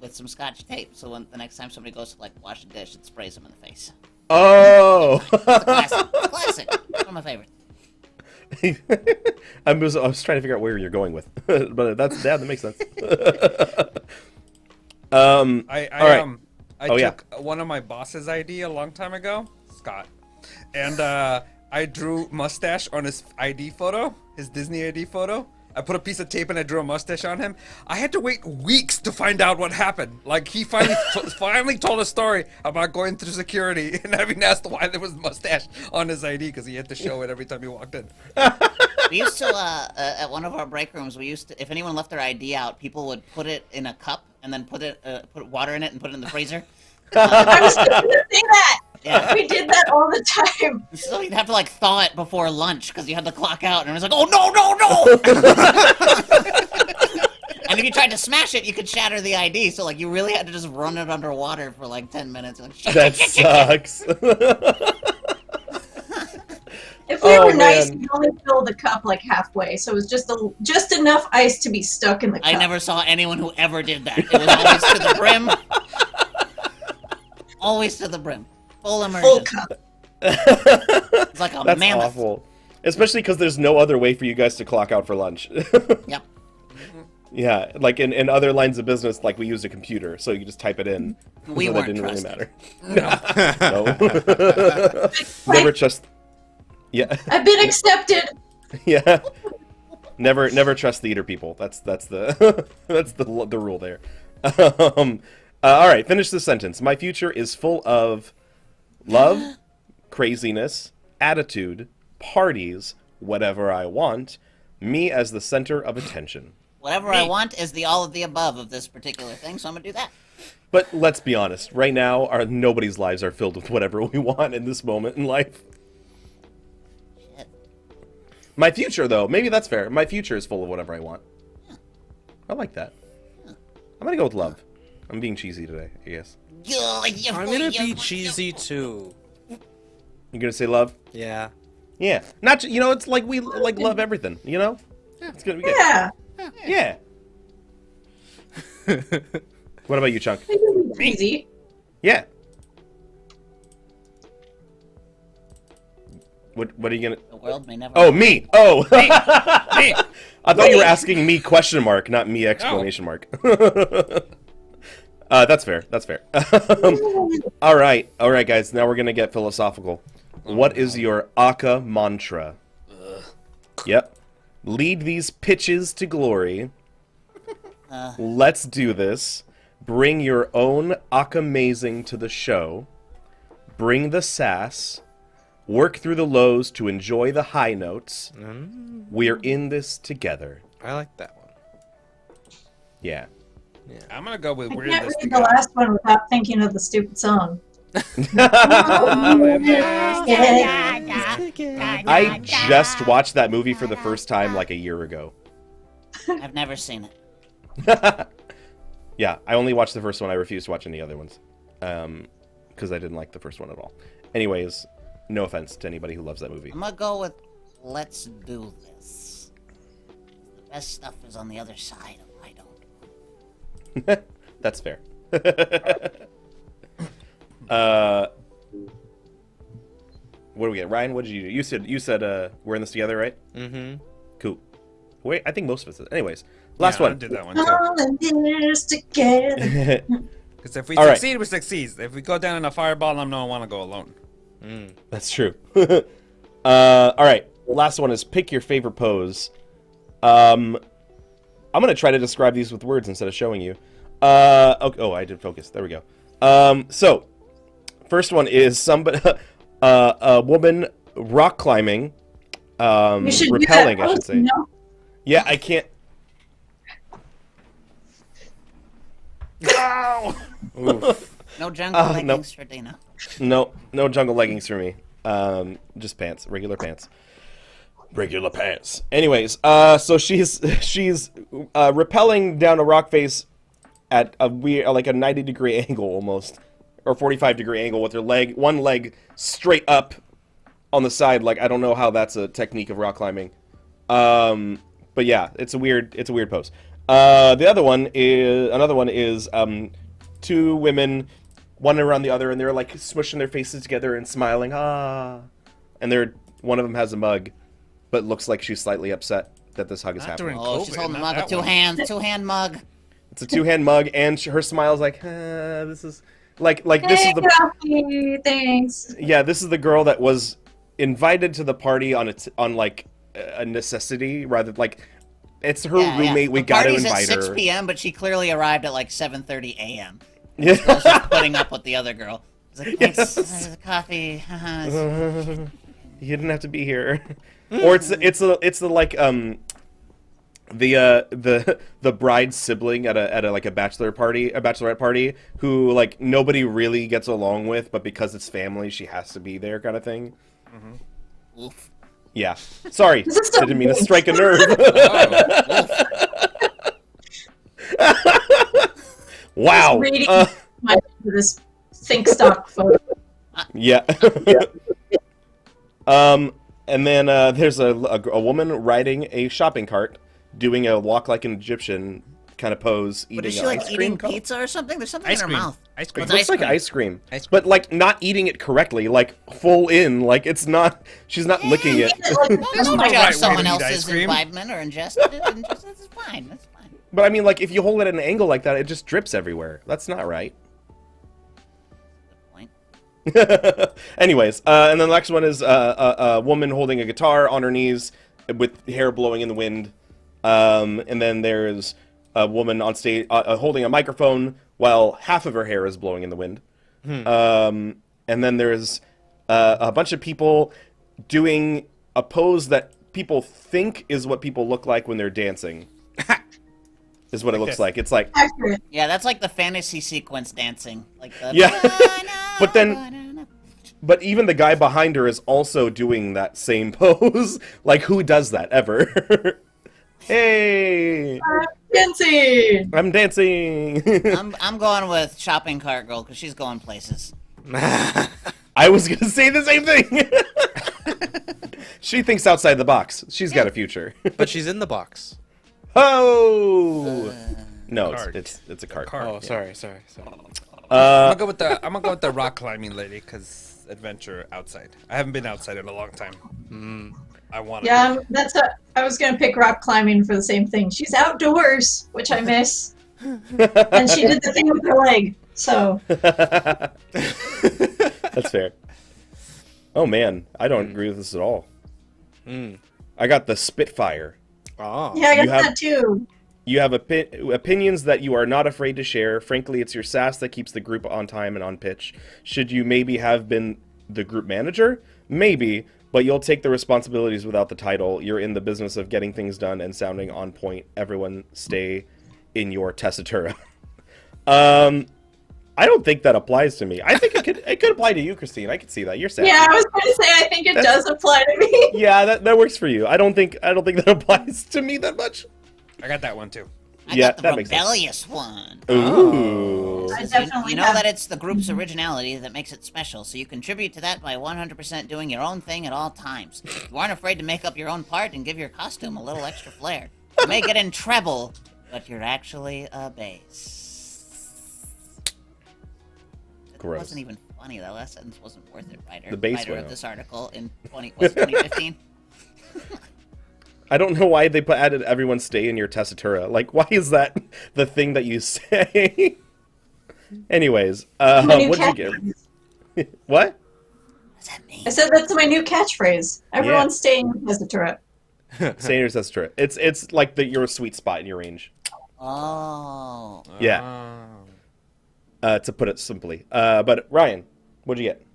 with some Scotch tape, so when the next time somebody goes to like wash a dish, it sprays them in the face. Oh. It's a classic. Classic. One of my favorites. I was trying to figure out where you're going with, but that makes sense. I took one of my boss's ID a long time ago, Scott, and I drew mustache on his ID photo, his Disney ID photo. I put a piece of tape and I drew a mustache on him. I had to wait weeks to find out what happened. Like he finally told a story about going through security and having asked why there was mustache on his ID because he had to show it every time he walked in. We used to at one of our break rooms. We used to, if anyone left their ID out, people would put it in a cup and then put water in it and put it in the freezer. I was just going to say that. Yeah. We did that all the time. So you'd have to like thaw it before lunch because you had to clock out, and it was like, oh no! And if you tried to smash it, you could shatter the ID. So like you really had to just run it underwater for like 10 minutes. Like, That sucks. If we were nice, man. we'd only fill the cup like halfway, so it was just enough ice to be stuck in the cup. I never saw anyone who ever did that. It was always to the brim. Always to the brim. Full immersion. Full cup. It's like a That's mammoth. awful. Especially because there's no other way for you guys to clock out for lunch. Yep. Yeah, like in other lines of business, like we use a computer, so you just type it in. We so weren't that didn't really trusted. matter. No. Never trust. Yeah, I've been accepted. yeah. Never trust theater people. That's the that's the rule there. All right, finish the sentence. My future is full of love, craziness, attitude, parties, whatever I want, me as the center of attention. Whatever I want is the all of the above of this particular thing, so I'm gonna do that. But let's be honest. Right now, nobody's lives are filled with whatever we want in this moment in life. Shit. My future, though, maybe that's fair. My future is full of whatever I want. I like that. I'm gonna go with love. I'm being cheesy today, I guess. I'm gonna be cheesy too. You gonna say love? Yeah. Yeah. Not it's like we like love everything. Yeah. It's gonna be good. Yeah. Yeah. What about you, Chunk? Easy. Yeah. What are you gonna? The world may never. Oh, me. Oh. Me. I thought you were asking me question mark, not me exclamation mark. That's fair. That's fair. All right, guys. Now we're gonna get philosophical. What is your Aka mantra? Yep. Lead these pitches to glory. Let's do this. Bring your own Akamazing to the show. Bring the sass. Work through the lows to enjoy the high notes. We're in this together. I like that one. Yeah. I'm gonna go with I we're in can't this read the together. last one without thinking of the stupid song. I just watched that movie for the first time like a year ago. I've never seen it. Yeah, I only watched the first one. I refused to watch any other ones. Because I didn't like the first one at all. Anyways, no offense to anybody who loves that movie. I'm gonna go with Let's Do This. The best stuff is on the other side of I don't. That's fair. What do we get? Ryan, what did you do? You said we're in this together, right? Mm-hmm. Cool. Wait, I think most of us did. Anyways, last Yeah, I one. did that one too. All in this together. Because if we All right. succeed, we succeed. If we go down in a fireball, I'm not want to go alone. That's true. All right. Last one is pick your favorite pose. I'm gonna try to describe these with words instead of showing you. Okay, oh, I did focus. There we go. So first one is somebody, a woman rock climbing, You should do rappelling, that I should pose, say. you know? Yeah, I can't. No jungle no. leggings for Dina. No jungle leggings for me. Just pants, regular pants. Regular pants. Anyways, so she's rappelling down a rock face at a weird, like a 90-degree angle almost, or 45-degree angle with her one leg straight up on the side. Like, I don't know how that's a technique of rock climbing. But yeah, it's a weird pose. Another one is two women, one around the other, and they're like smushing their faces together and smiling, and one of them has a mug, but looks like she's slightly upset that this hug is Not happening. during Oh, she's COVID, holding the not mug with that two one. hands, two-hand mug. It's a two-hand mug, and her smile's like, this is like this Hey, is the coffee, thanks. yeah, this is the girl that was invited to the party on like a necessity rather like it's her roommate. We The got to party's invite at 6 her. p.m., but she clearly arrived at like 7:30 a.m. Yeah. So she's putting up with the other girl. It's like, thanks, Yes. there's the coffee. You didn't have to be here. Or it's the like the bride's sibling at a like a bachelorette party who like nobody really gets along with, but because it's family she has to be there kind of thing. Oof. Yeah. Sorry. This is so Didn't mean to weird. strike a nerve. Wow. Reading this think stock photo. Yeah. And then there's a woman riding a shopping cart, doing a walk like an Egyptian kind of pose, eating But is she an like ice eating cream. pizza or something? There's something Ice in her cream. mouth. Ice cream. It What's looks ice like cream? ice cream, Ice cream. but like not eating it correctly, like full in, like it's not. She's not licking it. Don't the judge right way someone to eat ice else's cream. imbibement or ingested it. It's fine. That's fine. But I mean, like if you hold it at an angle like that, it just drips everywhere. That's not right. Good point. Anyways, and then the next one is a woman holding a guitar on her knees with hair blowing in the wind. And then there's a woman on stage holding a microphone while half of her hair is blowing in the wind. And then there's a bunch of people doing a pose that people think is what people look like when they're dancing. Is what it looks like. It's like, Accurate. Yeah, that's like the fantasy sequence dancing. Like the yeah. But even the guy behind her is also doing that same pose. Like, who does that ever? Hey, Dancing. I'm dancing. I'm going with shopping cart girl because she's going places. I was gonna say the same thing. She thinks outside the box. She's got a future. But she's in the box. Oh no, Cart. it's a cart. Cart. Oh, Yeah. sorry. I'm gonna go with the rock climbing lady because adventure outside. I haven't been outside in a long time. I want to. Yeah, I was gonna pick rock climbing for the same thing. She's outdoors, which I miss. And she did the thing with her leg. So That's fair. Oh man, I don't agree with this at all. I got the Spitfire. Oh. yeah, I got You have- that too. You have opinions that you are not afraid to share. Frankly, it's your sass that keeps the group on time and on pitch. Should you maybe have been the group manager? Maybe, but you'll take the responsibilities without the title. You're in the business of getting things done and sounding on point. Everyone stay in your tessitura. I don't think that applies to me. I think it could apply to you, Kristine. I could see that. You're sad. Yeah, I was going to say I think it does apply to me. Yeah, that works for you. I don't think that applies to me that much. I got that one too. I Yeah, got the that makes sense. rebellious one. Ooh. I definitely You know have. that it's the group's originality that makes it special, so you contribute to that by 100% doing your own thing at all times. You aren't afraid to make up your own part and give your costume a little extra flair. You may get in treble, but you're actually a bass. It Gross. wasn't even funny. That last sentence wasn't worth it, writer. The bass writer went of out. this article in 2015. I don't know why they added everyone stay in your tessitura. Like, why is that the thing that you say? Anyways, My new what'd you catchphrase. get? What? What does that mean? I said that's my new catchphrase. Everyone Yeah. stay in your tessitura. Stay in your tessitura. It's like your sweet spot in your range. Oh. Yeah. To put it simply. But Ryan, what'd you get?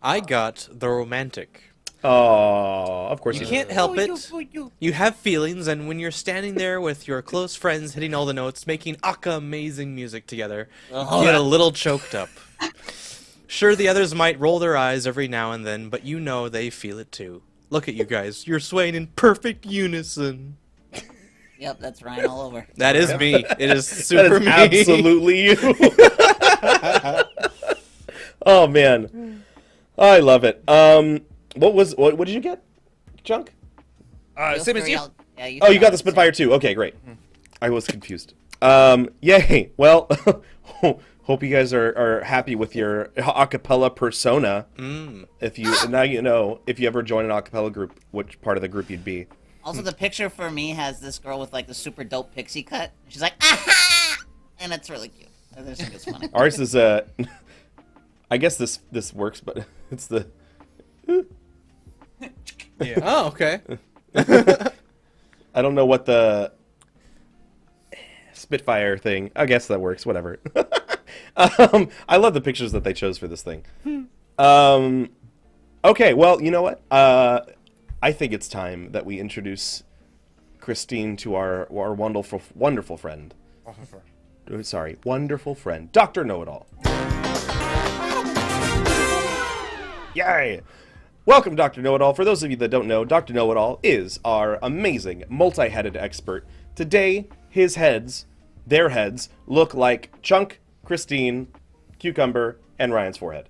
I got the romantic. Oh, of course You you can't did. help it. You have feelings, and when you're standing there with your close friends hitting all the notes, making amazing music together, you get a little choked up. Sure, the others might roll their eyes every now and then, but you know they feel it too. Look at you guys. You're swaying in perfect unison. Yep, that's Ryan all over. That is me. It is That super is me. absolutely you. Oh man, I love it. What did you get, Chunk? Feel Same as free, you. yeah, you Oh, you got try. the Spitfire too. Okay, great. I was confused. Yay. Well, hope you guys are happy with your acapella persona. If you now you know if you ever join an acapella group, which part of the group you'd be. Also, the picture for me has this girl with like the super dope pixie cut. She's like, aha! And it's really cute. I just think it's funny. Ours is I guess this works, but it's the. Yeah. Oh, okay. I don't know what the Spitfire thing. I guess that works. Whatever. I love the pictures that they chose for this thing. Okay, well, you know what? I think it's time that we introduce Kristine to our wonderful friend. Sorry, wonderful friend, Dr. Know-It-All. Yay! Welcome, Dr. Know-It-All. For those of you that don't know, Dr. Know-It-All is our amazing multi-headed expert. Today, their heads, look like Chunk, Kristine, Cucumber, and Ryan's forehead.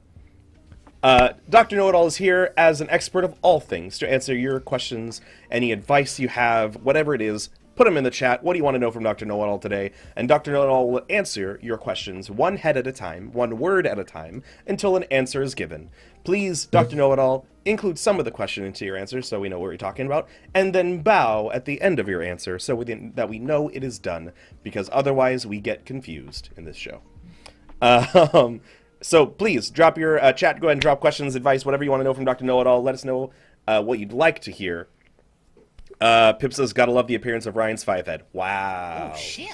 Dr. Know-It-All is here as an expert of all things to answer your questions, any advice you have, whatever it is. Put them in the chat. What do you want to know from Dr. Know-It-All today? And Dr. Know-It-All will answer your questions one head at a time, one word at a time, until an answer is given. Please, Dr. Know-It-All, include some of the question into your answer so we know what you're talking about, and then bow at the end of your answer so that we know it is done, because otherwise we get confused in this show. So please, drop your chat, go ahead and drop questions, advice, whatever you want to know from Dr. Know-It-All. Let us know what you'd like to hear. Pip says, gotta love the appearance of Ryan's five head. Wow. Oh, shit.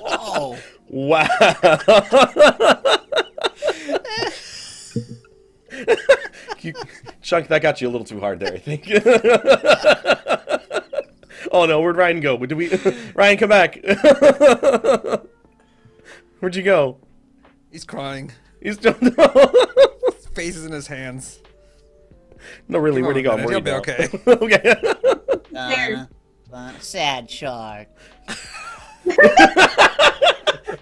Whoa. Wow. Chunk, that got you a little too hard there, I think. Oh no, where'd Ryan go? Ryan, come back. Where'd you go? He's crying. He's still His face is in his hands. No, really, Come where'd he on, go? man, Where'd he he'll go? be okay. Okay. Sad shark.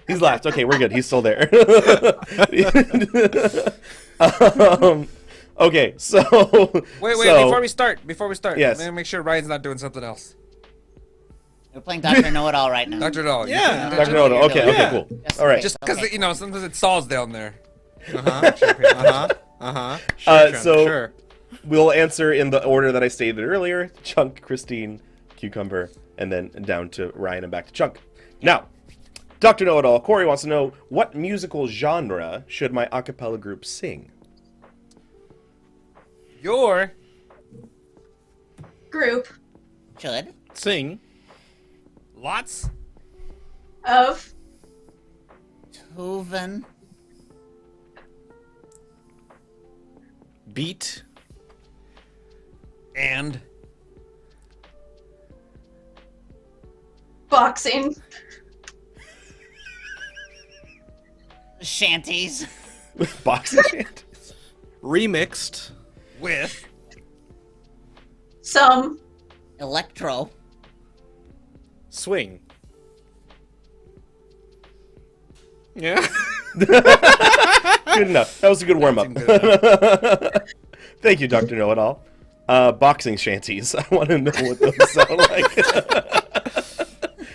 He's left. Okay, we're good. He's still there. Okay, so Wait, so- before we start, Yes. let me make sure Ryan's not doing something else. We're playing Dr. Know-It-All right now. Dr. Doll. Yeah. Dr. Know-It-All. Okay, Yeah. cool. Just All right. okay, Just because, okay. sometimes it stalls down there. Sure, So- sure. We'll answer in the order that I stated earlier: Chunk, Kristine, Cucumber, and then down to Ryan and back to Chunk. Now, Dr. Know-It-All, Corey wants to know, what musical genre should my a cappella group sing? Your Group Should. Sing. lots of Tuvan. Beat. And Boxing. Shanties. With boxing shanties. Remixed. with Some. Electro. Swing. Yeah. Good enough. That was a good warm up. seemed good Thank you, Dr. Know-It-All. Boxing shanties. I want to know what those sound like.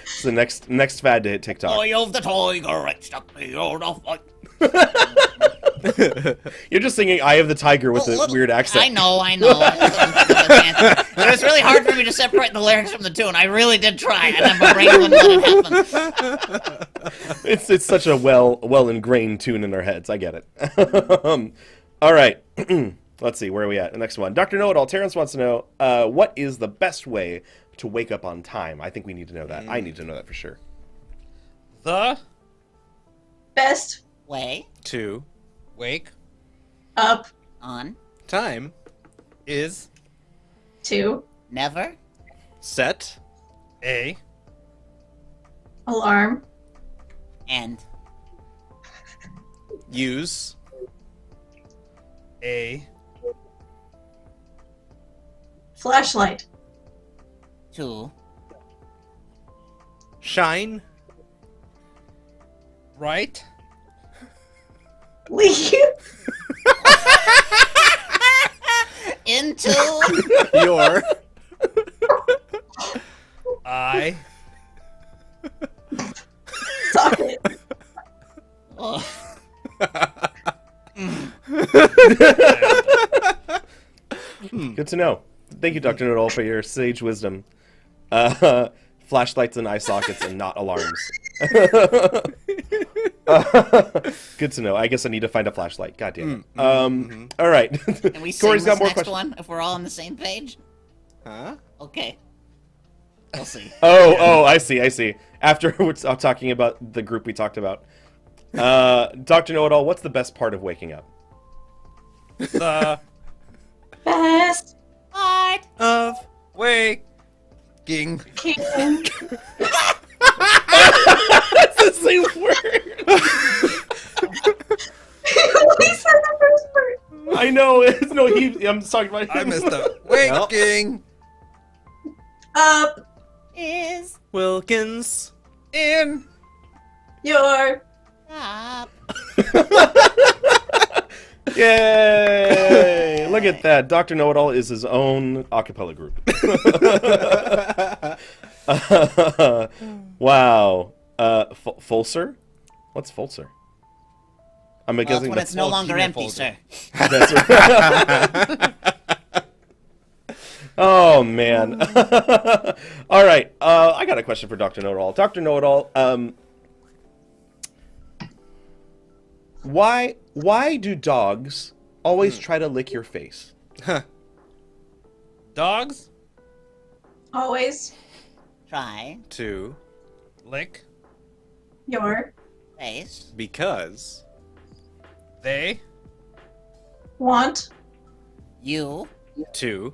It's the next fad to hit TikTok. Eye of the tiger, it stuck me on a fight. You're just singing "Eye of the Tiger" with Well, a weird accent. I know. It was really hard for me to separate the lyrics from the tune. I really did try, and then my brain wouldn't let it happen. It's such a well ingrained tune in our heads. I get it. All right. Let's see. Where are we at? The next one. Dr. Know-It-All. Terrence wants to know what is the best way to wake up on time. I think we need to know that. I need to know that for sure. the Best. Way 2. wake Up. on Time. is 2. never Set. a Alarm. and Use. a Flashlight. to Shine. right Leave. into Your. I Socket. oh, Good to know. Thank you, Dr. Know-It-All, for your sage wisdom. Flashlights and eye sockets and not alarms. Good to know. I guess I need to find a flashlight. God damn it. All right. Can we sing Corey's this got more next questions. one if we're all on the same page? Huh? Okay. We'll see. Oh, I see. After we're talking about the group we talked about. Dr. Know-It-All, what's the best part of waking up? the Best. Part Of. waking King. That's the same word. We said the first word. I know. I'm just talking about him. I missed the waking Up. is Wilkins. in Your. up. Yay! Look at that. Dr. Know-It-All is his own a cappella group. Wow. Fulser? What's Fulser? I'm Well, it's guessing when that's it's no longer human empty, folder. sir. That's right. Oh, man. All right. I got a question for Dr. Know-It-All. Dr. Know-It-All, why do dogs always try to lick your face? dogs Always. Try 2. lick Your. face Because. they Want. you 2.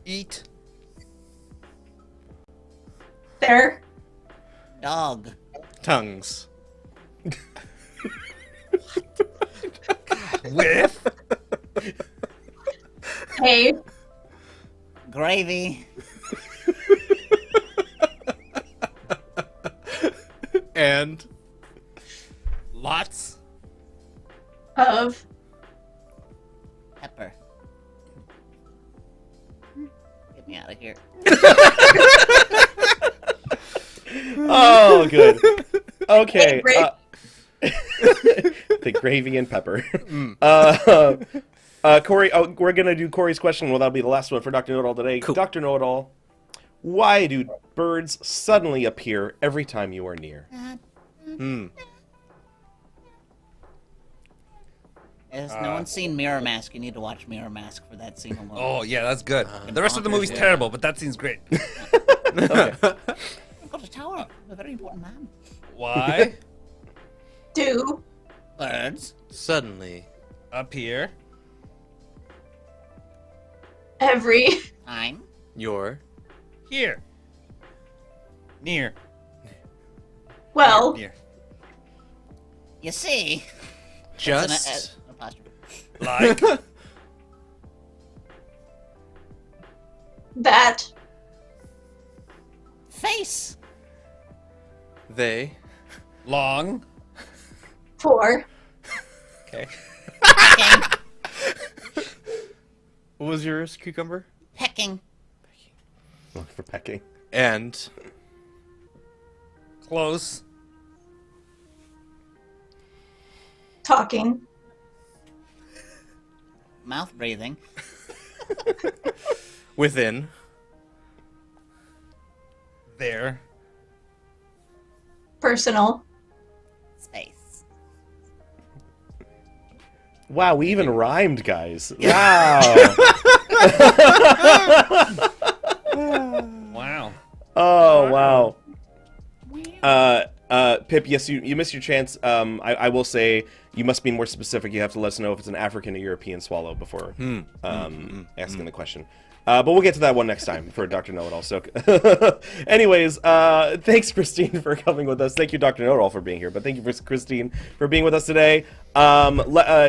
eat Their. dog Tongues. with Hay. gravy And. lots Of. pepper. Get me out of here. Oh, good. Okay. Great. The gravy and pepper. Corey, we're going to do Corey's question. Well, that'll be the last one for Dr. Know-It-All today. Cool. Dr. Know-It-All, why do birds suddenly appear every time you are near? Has no one's seen Mirror Mask? You need to watch Mirror Mask for that scene alone. oh yeah that's good the rest of the movie's yeah. terrible but that scene's great I've got a tower. I'm a very important man. why Do. Birds Suddenly. appear every Time. Your Here. Near. well, Near. You see. just An apostrophe. Like. that Face. they. Long. for Okay. Pecking. What was yours, Cucumber? Pecking. Look for pecking. And Close. talking Mouth breathing. within. There. personal Space. Wow, we even rhymed, guys. Wow. Wow. Oh, wow. Pip, yes, you missed your chance. I will say you must be more specific. You have to let us know if it's an African or European swallow before asking the question. But we'll get to that one next time for Dr. Know-It-All. So, anyways, thanks, Kristine, for coming with us. Thank you, Dr. Know-It-All, for being here. But thank you, Kristine, for being with us today.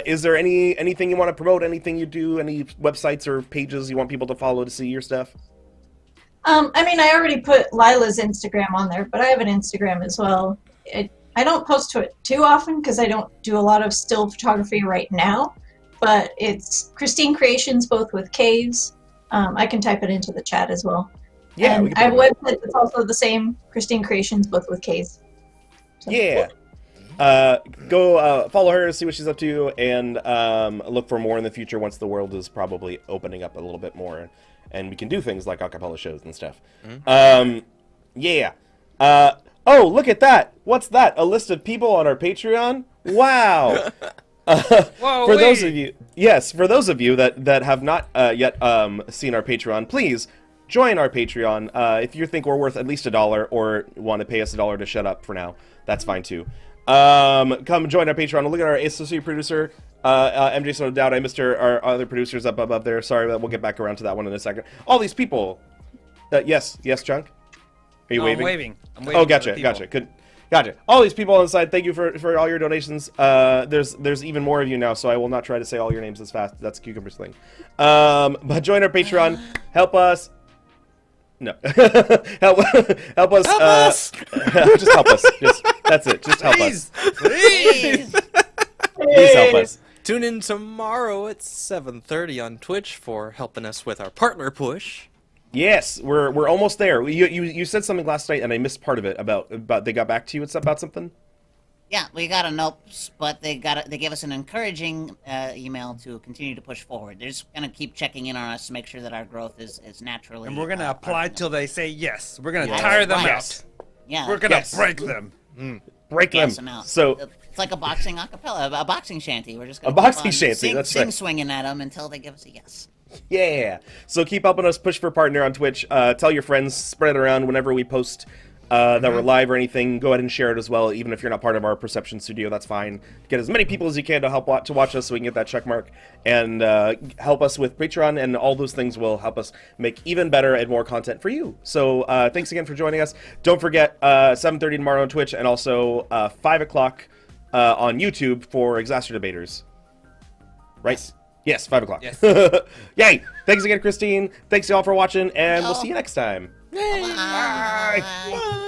Is there anything you want to promote? Anything you do? Any websites or pages you want people to follow to see your stuff? I mean, I already put Lila's Instagram on there, but I have an Instagram as well. I don't post to it too often because I don't do a lot of still photography right now, but it's Kristine Creations, both with K's. I can type it into the chat as well. Yeah, and we can I have a put it website that's also the same, Kristine Creations, both with K's. So, Yeah. Go follow her, see what she's up to, and look for more in the future once the world is probably opening up a little bit more, and we can do things like a cappella shows and stuff. Yeah. Oh, look at that! What's that? A list of people on our Patreon? Wow! Whoa, For those wait. of you, yes, for those of you that have not yet seen our Patreon, please join our Patreon. If you think we're worth at least $1 or want to pay us $1 to shut up for now, that's fine too. Come join our Patreon. Look at our associate producer, MJ So Doubt. I missed our other producers up above there. Sorry, but we'll get back around to that one in a second. All these people. Yes, Chunk? Are you No, waving? I'm waving. I'm waving. Oh, for the gotcha, people. Good. Gotcha. All these people on the side, thank you for all your donations. There's even more of you now, so I will not try to say all your names as fast. That's Cucumber's thing. But join our Patreon. Help us. No. help us. Help us! Just help us. That's it. Just help us. Please. Please help us. Tune in tomorrow at 7:30 on Twitch for helping us with our partner push. Yes, we're almost there. You said something last night, and I missed part of it about they got back to you. It's about something. Yeah, we got a nope, but they gave us an encouraging email to continue to push forward. They're just gonna keep checking in on us to make sure that our growth is naturally. And we're gonna apply till they say yes. We're gonna Yes. tire them Right. out. Yeah, We're gonna Yes. break them. Break gas them. them out. So It's like a boxing acapella, a boxing shanty. We're just gonna A keep boxing on shanty, that's sing right. swinging at them until they give us a yes. yeah. So keep helping us push for partner on Twitch. Tell your friends, spread it around whenever we post that we're live or anything. Go ahead and share it as well. Even if you're not part of our Perception Studio, that's fine. Get as many people as you can to help watch us so we can get that check mark and help us with Patreon, and all those things will help us make even better and more content for you. So thanks again for joining us. Don't forget 7:30 tomorrow on Twitch, and also 5 o'clock on YouTube for Exacerbators. Right? Yes, 5 o'clock. Yes. Yay! Thanks again, Kristine. Thanks y'all for watching, and we'll Oh. see you next time. Bye. Bye.